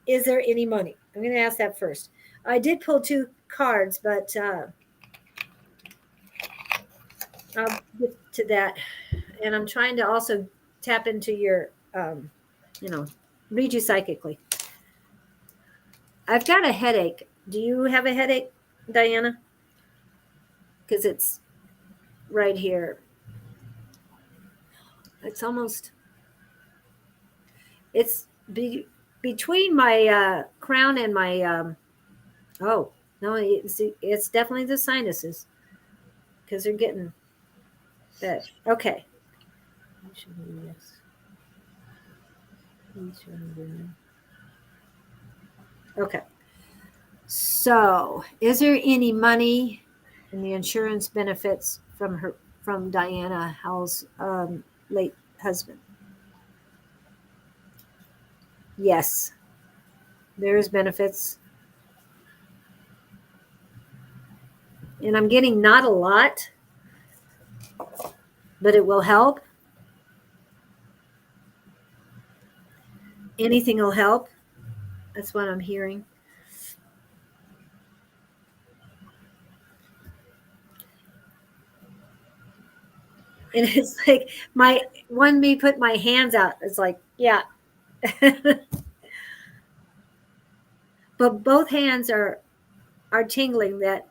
is there any money? I'm going to ask that first. I did pull two cards, but I'll get to that. And I'm trying to also tap into your, read you psychically. I've got a headache. Do you have a headache, Diana? Because it's right here. It's almost, it's between my crown and my, no, it's definitely the sinuses because they're getting that. Okay. Okay. So, is there any money in the insurance benefits from Diana Howell's late husband? Yes. There's benefits. And I'm getting not a lot, but it will help. Anything will help. That's what I'm hearing. And it's like me put my hands out. It's like, yeah. But both hands are tingling. That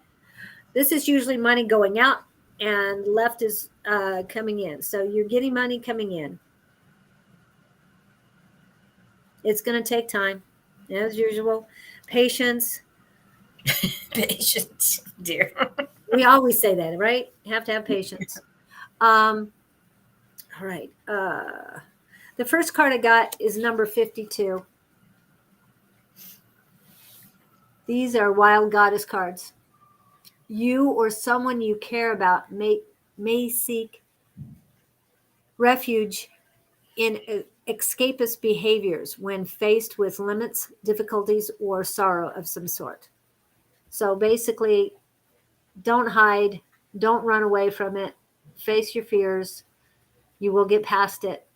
this is usually money going out and left is coming in. So you're getting money coming in. It's going to take time, as usual. Patience. Patience, dear. We always say that, right? You have to have patience. All right. The first card I got is number 52. These are wild goddess cards. You or someone you care about may seek refuge in escapist behaviors when faced with limits, difficulties, or sorrow of some sort. So basically, don't hide, don't run away from it, face your fears. You will get past it.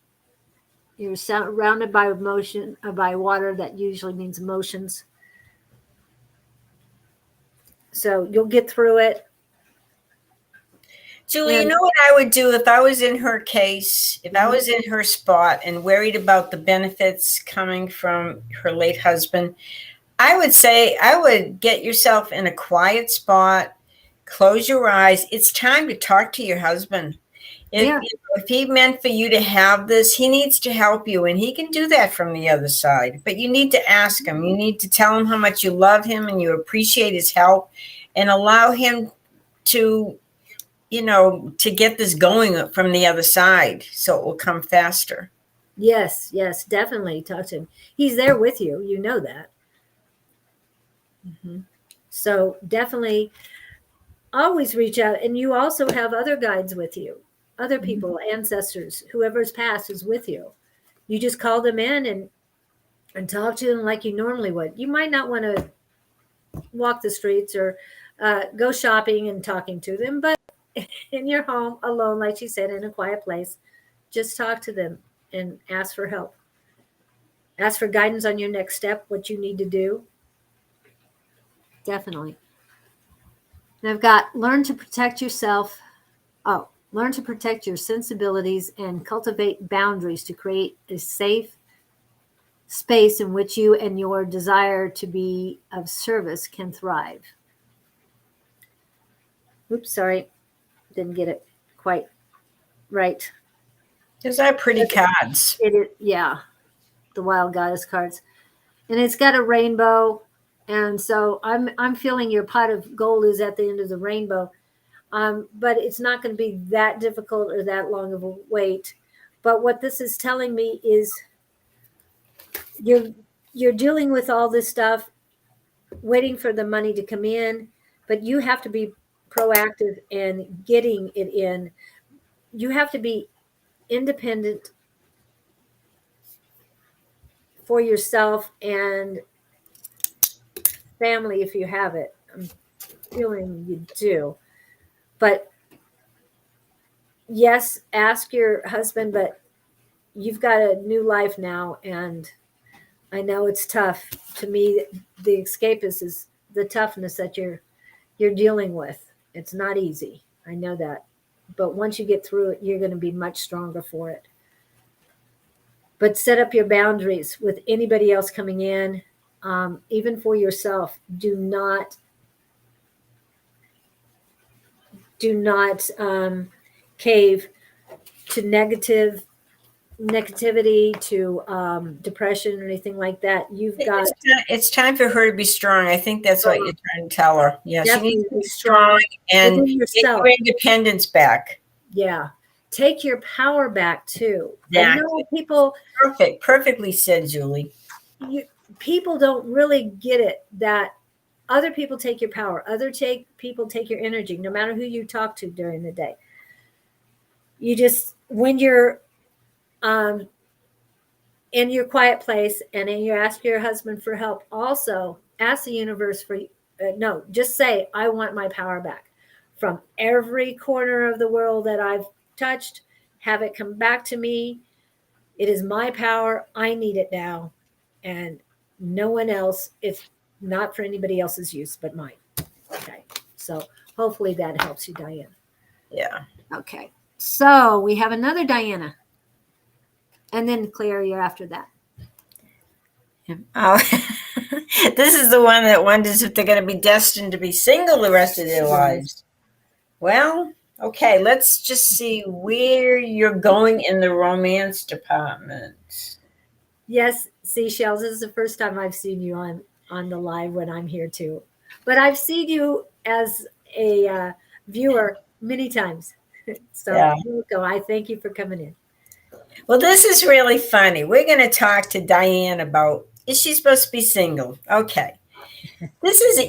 You're surrounded by emotion, by water. That usually means emotions. So you'll get through it. Julie, you know what I would do if I was in her case, if I was in her spot and worried about the benefits coming from her late husband? I would say I would get yourself in a quiet spot, close your eyes. It's time to talk to your husband. If he meant for you to have this, he needs to help you, and he can do that from the other side. But you need to ask him. You need to tell him how much you love him and you appreciate his help, and allow him to, to get this going from the other side so it will come faster. Yes, definitely talk to him. He's there with you. You know that. Mm-hmm. So definitely always reach out. And you also have other guides with you, other people, ancestors, whoever's passed is with you. You just call them in and talk to them like you normally would. You might not want to walk the streets or go shopping and talking to them, but in your home alone, like she said, in a quiet place, just talk to them and ask for help. Ask for guidance on your next step, what you need to do. Definitely. And I've got learn to protect yourself. Oh, learn to protect your sensibilities and cultivate boundaries to create a safe space in which you and your desire to be of service can thrive. Oops, sorry. Didn't get it quite right. Those are pretty cards. Yeah, the wild goddess cards. And it's got a rainbow. And so I'm feeling your pot of gold is at the end of the rainbow. But it's not going to be that difficult or that long of a wait. But what this is telling me is you're dealing with all this stuff, waiting for the money to come in, but you have to be proactive in getting it in. You have to be independent for yourself and family if you have it. I'm feeling you do. But yes, ask your husband, but you've got a new life now, and I know it's tough. To me, the escapist is the toughness that you're dealing with. It's not easy. I know that. But once you get through it, you're going to be much stronger for it. But set up your boundaries with anybody else coming in, even for yourself. Do not cave to negativity, to depression or anything like that. It's time for her to be strong. I think that's what you're trying to tell her. Yeah, she needs to be strong and get your independence back. Yeah. Take your power back too. Yeah. I know people. Perfectly said, Julie. People don't really get it that other people take your power. People take your energy, no matter who you talk to during the day. You just, when you're in your quiet place, and then you ask your husband for help, also ask the universe for no, just say, I want my power back from every corner of the world that I've touched. Have it come back to me. It is my power. I need it now. And no one else, if not for anybody else's use but mine. Okay. So hopefully that helps you, Diane. Yeah. Okay. So we have another Diana. And then Claire, you're after that. Oh, this is the one that wonders if they're going to be destined to be single the rest of their lives. Well, okay, let's just see where you're going in the romance department. Yes, seashells. This is the first time I've seen you on the live when I'm here too. But I've seen you as a viewer many times. So Yeah. welcome. I thank you for coming in. Well, this is really funny. We're going to talk to Diane about, is she supposed to be single? Okay. This is,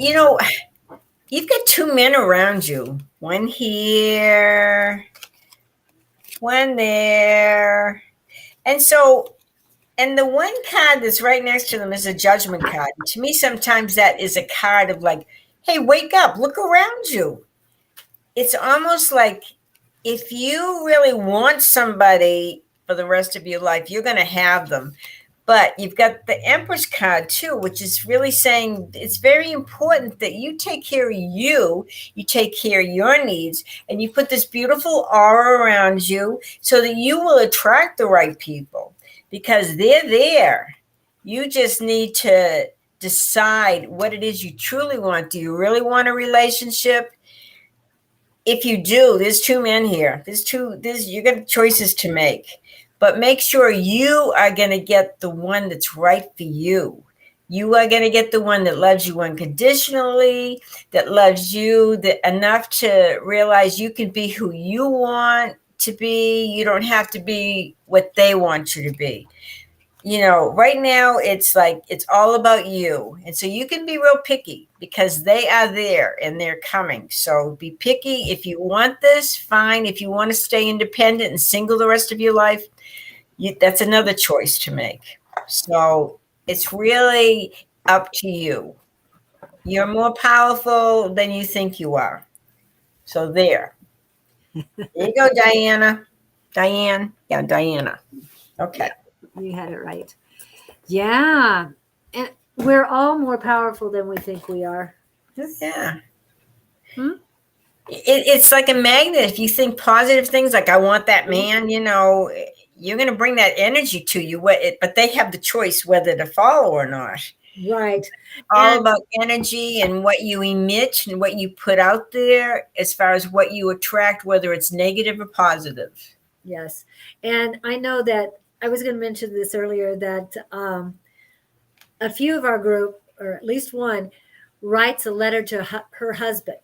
you've got two men around you. One here, one there. And so, and the one card that's right next to them is a judgment card. To me, sometimes that is a card of like, hey, wake up, look around you. It's almost like if you really want somebody for the rest of your life, you're going to have them. But you've got the Empress card too, which is really saying it's very important that you take care of you take care of your needs, and you put this beautiful aura around you so that you will attract the right people because they're there. You just need to decide what it is you truly want. Do you really want a relationship? If you do, there's two men here. You got choices to make. But make sure you are going to get the one that's right for you. You are going to get the one that loves you unconditionally, that loves you enough to realize you can be who you want to be. You don't have to be what they want you to be. Right now it's like it's all about you. And so you can be real picky because they are there and they're coming. So be picky. If you want this, fine. If you want to stay independent and single the rest of your life, that's another choice to make. So it's really up to you. You're more powerful than you think you are. So there. There you go, Diana. Diane. Yeah, Diana. Okay. You had it right. Yeah. And we're all more powerful than we think we are. Yeah. It's like a magnet. If you think positive things, like I want that man, you're going to bring that energy to you. But they have the choice whether to follow or not. Right. All about energy and what you emit and what you put out there as far as what you attract, whether it's negative or positive. Yes. And I know that I was going to mention this earlier that a few of our group, or at least one, writes a letter to her husband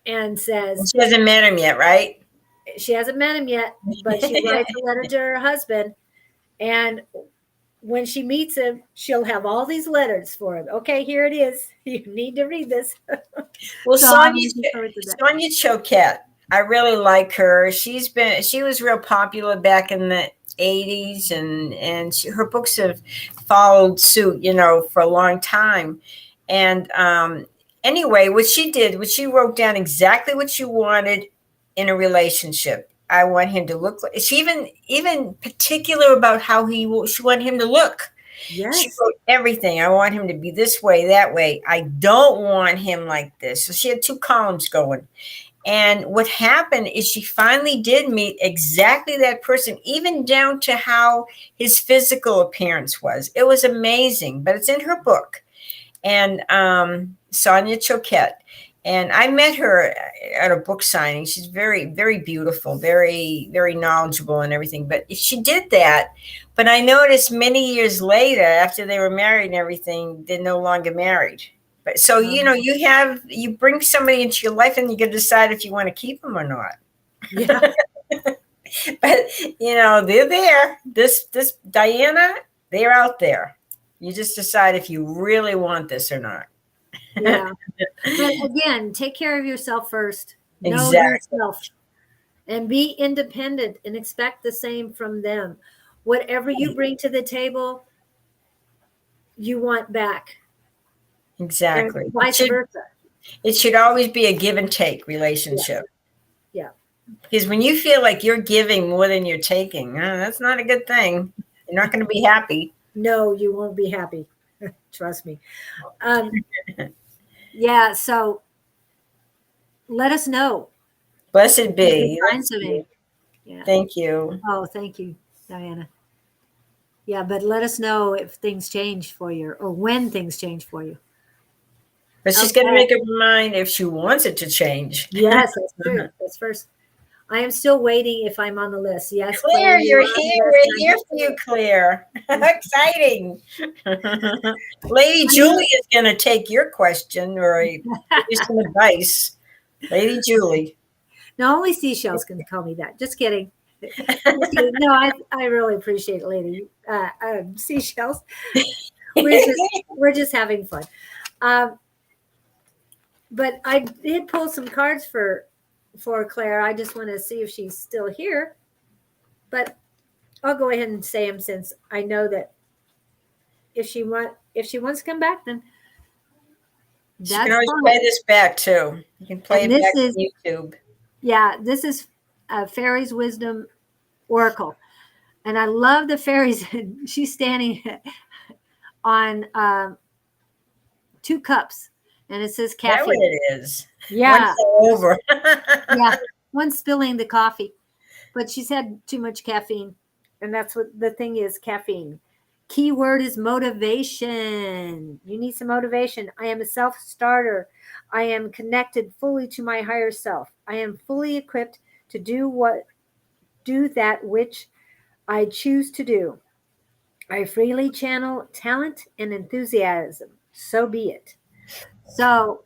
and says, she hasn't met him yet, right? She hasn't met him yet, but she writes a letter to her husband. And when she meets him, she'll have all these letters for him. Okay, here it is. You need to read this. Well, So Sonia Choquette, I really like her. She was real popular back in the 80s, and her books have followed suit, for a long time. And anyway, what she wrote down exactly what she wanted in a relationship. I want him to look like. She even particular about how she wanted him to look. Yes. She wrote everything. I want him to be this way, that way. I don't want him like this. So she had two columns going. And what happened is she finally did meet exactly that person, even down to how his physical appearance was. It was amazing, but it's in her book. And Sonia Choquette. And I met her at a book signing. She's very, very beautiful, very, very knowledgeable and everything. But she did that. But I noticed many years later, after they were married and everything, they're no longer married. But so, you bring somebody into your life and you can decide if you want to keep them or not. Yeah. But, they're there. This Diana, they're out there. You just decide if you really want this or not. Yeah. But again, take care of yourself first. Exactly. Know yourself and be independent and expect the same from them. whatever you bring to the table, you want back. Exactly. And vice versa. It should always be a give and take relationship. Yeah. Because when you feel like you're giving more than you're taking, that's not a good thing. You're not going to be happy. No, you won't be happy. Trust me. Yeah. So let us know. Blessed be. Signs of it. Yeah. Thank you. Oh, thank you, Diana. Yeah, but let us know if things change for you or when things change for you. But she's going to make up her mind if she wants it to change. Yes, that's true. That's first. I am still waiting if I'm on the list. Yes, Claire, you're here. We're here for you, Claire. Exciting. Lady Julie is going to take your question or give you some advice. Lady Julie. No, only seashells can call me that. Just kidding. No, I really appreciate it, Lady Seashells. We're just having fun. But I did pull some cards for Claire. I just want to see if she's still here. But I'll go ahead and say them since I know that if she wants to come back, then that's you can always play this back too. You can play it back on YouTube. Yeah, this is Fairy's Wisdom Oracle. And I love the fairies. She's standing on 2 cups. And it says caffeine. That's what it is. Yeah. One's over. Yeah. One's spilling the coffee. But she's had too much caffeine. And that's what the thing is, caffeine. Key word is motivation. You need some motivation. I am a self-starter. I am connected fully to my higher self. I am fully equipped to do that which I choose to do. I freely channel talent and enthusiasm. So be it. So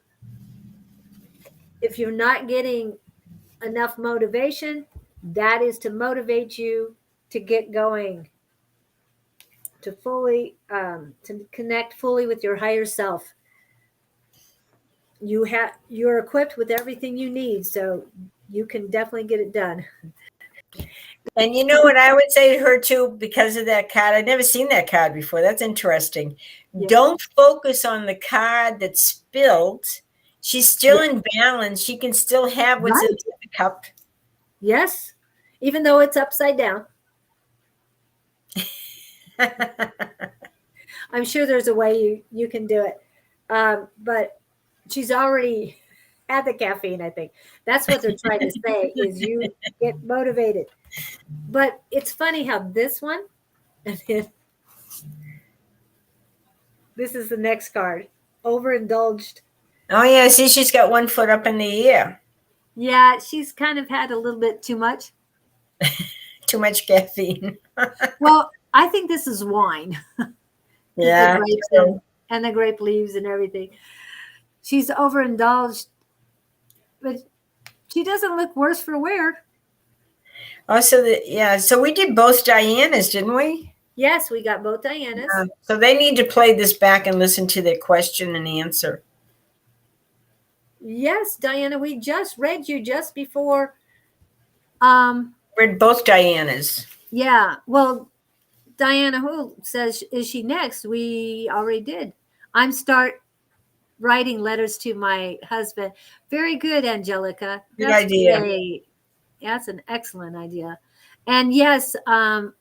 if you're not getting enough motivation, that is to motivate you to get going, to fully to connect fully with your higher self. You're equipped with everything you need, so you can definitely get it done. And you know what I would say to her too, because of that card? I'd never seen that card before. That's interesting. Yeah. Don't focus on the card that's spilled. She's still in balance. She can still have what's in the cup. Yes, even though it's upside down. I'm sure there's a way you can do it. But she's already had the caffeine, I think. That's what they're trying to say is you get motivated. But it's funny how this one, and then this is the next card, overindulged. Oh, yeah. See, she's got one foot up in the air. Yeah, she's kind of had a little bit too much. Too much caffeine. Well, I think this is wine. Yeah. And the grape leaves and everything. She's overindulged, but she doesn't look worse for wear. Oh, so we did both Dianas, didn't we? Yes, we got both Dianas. So they need to play this back and listen to their question and answer. Yes, Diana, we just read you just before. Read both Dianas. Yeah, well, Diana who says, is she next? We already did. I'm start writing letters to my husband. Very good, Angelica. Good idea. Great. That's an excellent idea. And yes, oh,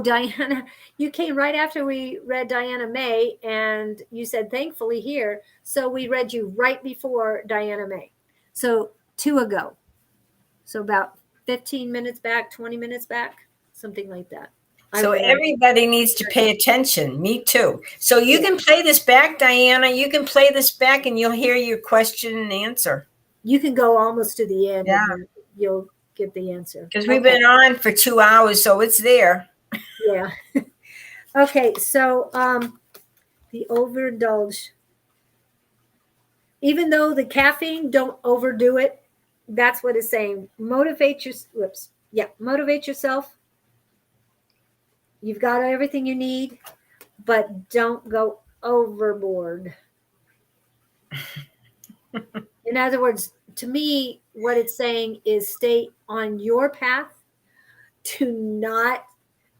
Diana, you came right after we read Diana May, and you said, thankfully here. So we read you right before Diana May. So 2 ago. So about 15 minutes back, 20 minutes back, something like that. So everybody needs to pay attention. Me too. So you can play this back, Diana. You can play this back and you'll hear your question and answer. You can go almost to the end and you'll get the answer. Because we've been on for 2 hours, so it's there. Yeah. Okay, so the overindulge. Even though the caffeine, don't overdo it. That's what it's saying. Motivate yourself. You've got everything you need, but don't go overboard. In other words, to me, what it's saying is stay on your path. do not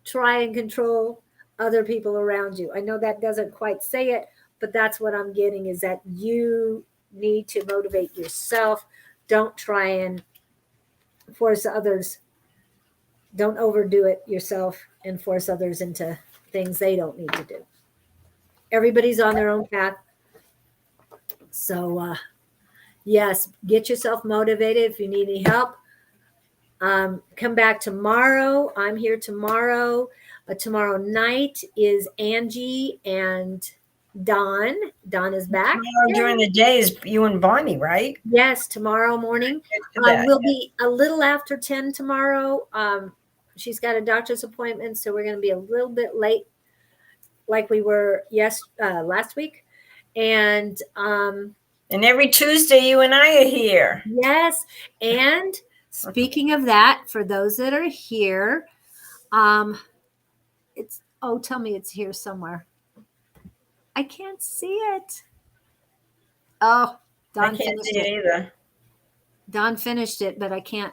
try and control other people around you. I know that doesn't quite say it, but that's what I'm getting, is that you need to motivate yourself. Don't try and force others. Don't overdo it yourself and force others into things they don't need to do. Everybody's on their own path. So, yes, get yourself motivated. If you need any help, come back tomorrow. I'm here tomorrow. Tomorrow night is Angie and Dawn. Dawn is back. Tomorrow during the day is you and Bonnie, right? Yes, tomorrow morning. We'll be a little after 10 tomorrow. She's got a doctor's appointment, so we're going to be a little bit late, like we were last week. And every Tuesday you and I are here. Yes. And speaking of that, for those that are here, tell me it's here somewhere. I can't see it. Oh, Dawn I can't finished see it either. Dawn finished it, but I can't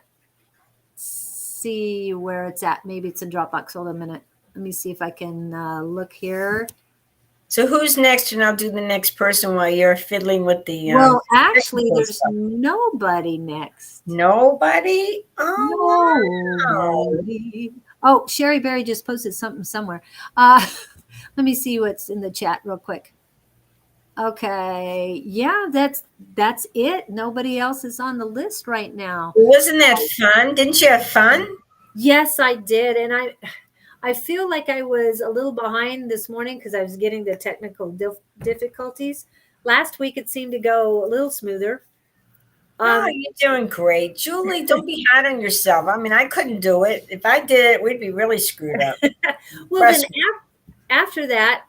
see where it's at. Maybe it's in Dropbox. Hold on a minute. Let me see if I can look here. So who's next? And I'll do the next person while you're fiddling with the. Well, actually, there's nobody next. Nobody? Oh, nobody. Wow. Oh, Sherry Berry just posted something somewhere. Let me see what's in the chat real quick. Okay. Yeah, that's it. Nobody else is on the list right now. Wasn't that fun? Didn't you have fun? Yes, I did. And I feel like I was a little behind this morning because I was getting the technical difficulties. Last week, it seemed to go a little smoother. You're doing great. Julie, don't be hard on yourself. I mean, I couldn't do it. If I did it, we'd be really screwed up. Well, then after that,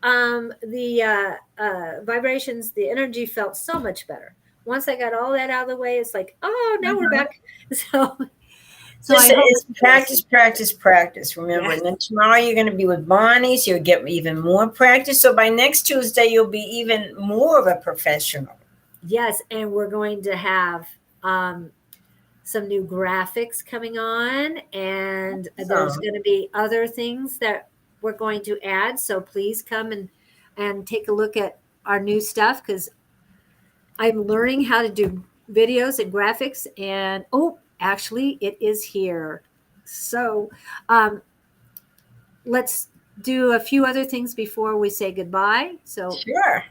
the vibrations, the energy felt so much better. Once I got all that out of the way, it's like, oh, now we're back. So it's practice. Remember, yes. And then tomorrow you're going to be with Bonnie, so you'll get even more practice. So by next Tuesday, you'll be even more of a professional. Yes, and we're going to have some new graphics coming on, and there's going to be other things that we're going to add. So please come and take a look at our new stuff, because I'm learning how to do videos and graphics. And actually, it is here. So let's do a few other things before we say goodbye. So sure.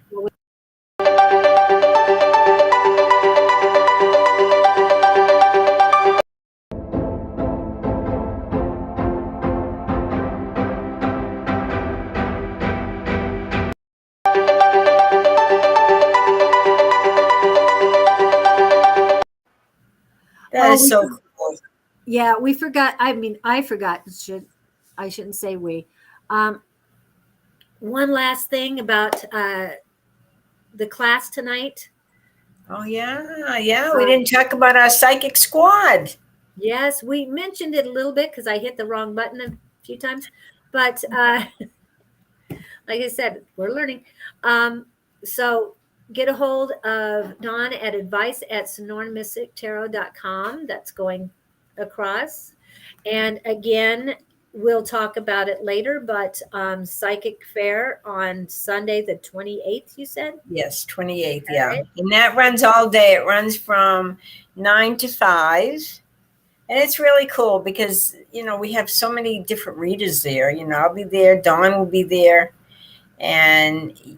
That is so cool. Yeah, we forgot. I mean, I forgot. I shouldn't say we. One last thing about the class tonight. Oh, yeah. We didn't talk about our psychic squad. Yes, we mentioned it a little bit because I hit the wrong button a few times. But like I said, we're learning. So get a hold of Dawn at advice@sonoranmystictarot.com. That's going across. And again, we'll talk about it later, but Psychic Fair on Sunday, the 28th, you said? Yes, 28th, yeah. Right. And that runs all day. It runs from 9 to 5. And it's really cool because, we have so many different readers there. I'll be there. Dawn will be there. And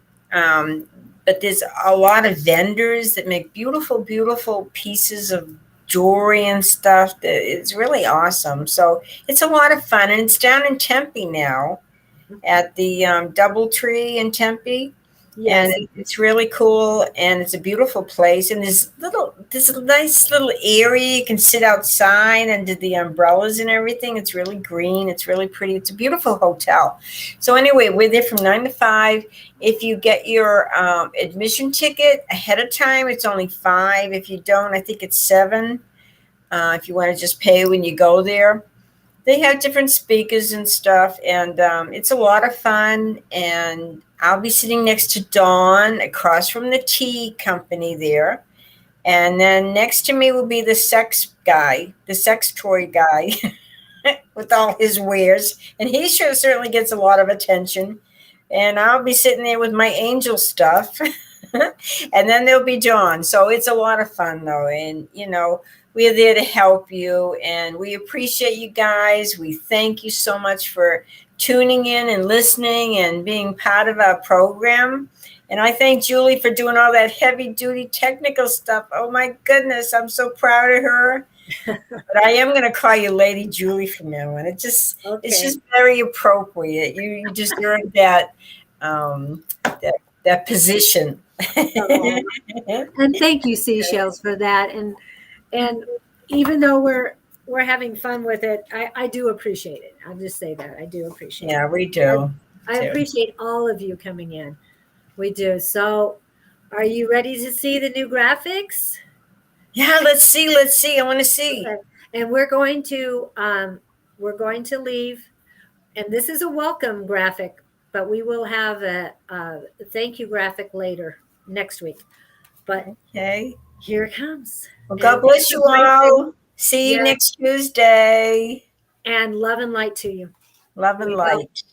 but there's a lot of vendors that make beautiful, beautiful pieces of jewelry and stuff. It's really awesome. So it's a lot of fun. And it's down in Tempe now at the Doubletree in Tempe. Yes. And it's really cool. And it's a beautiful place. And there's a nice little area. You can sit outside under the umbrellas and everything. It's really green. It's really pretty. It's a beautiful hotel. So anyway, we're there from 9 to 5. If you get your admission ticket ahead of time, it's only $5. If you don't, I think it's $7. If you want to just pay when you go there. They have different speakers and stuff, and it's a lot of fun. And I'll be sitting next to Dawn across from the tea company there. And then next to me will be the sex toy guy. with all his wares, and he sure certainly gets a lot of attention. And I'll be sitting there with my angel stuff, and then there'll be John. So it's a lot of fun, though, and we're there to help you, and we appreciate you guys. We thank you so much for tuning in and listening and being part of our program. And I thank Julie for doing all that heavy duty technical stuff. Oh my goodness, I'm so proud of her. But I am going to call you Lady Julie from now on. It's just very appropriate. You deserve that that position. And thank you, Seashells, for that. And even though we're having fun with it, I do appreciate it. I'll just say that I do appreciate it. Yeah, we do. I appreciate all of you coming in. We do. So, are you ready to see the new graphics? Yeah, let's see. I want to see. Okay. And we're going to leave. And this is a welcome graphic, but we will have a thank you graphic later next week. But okay, here it comes. Well, God bless you all. See you next Tuesday. And love and light to you. Love and light.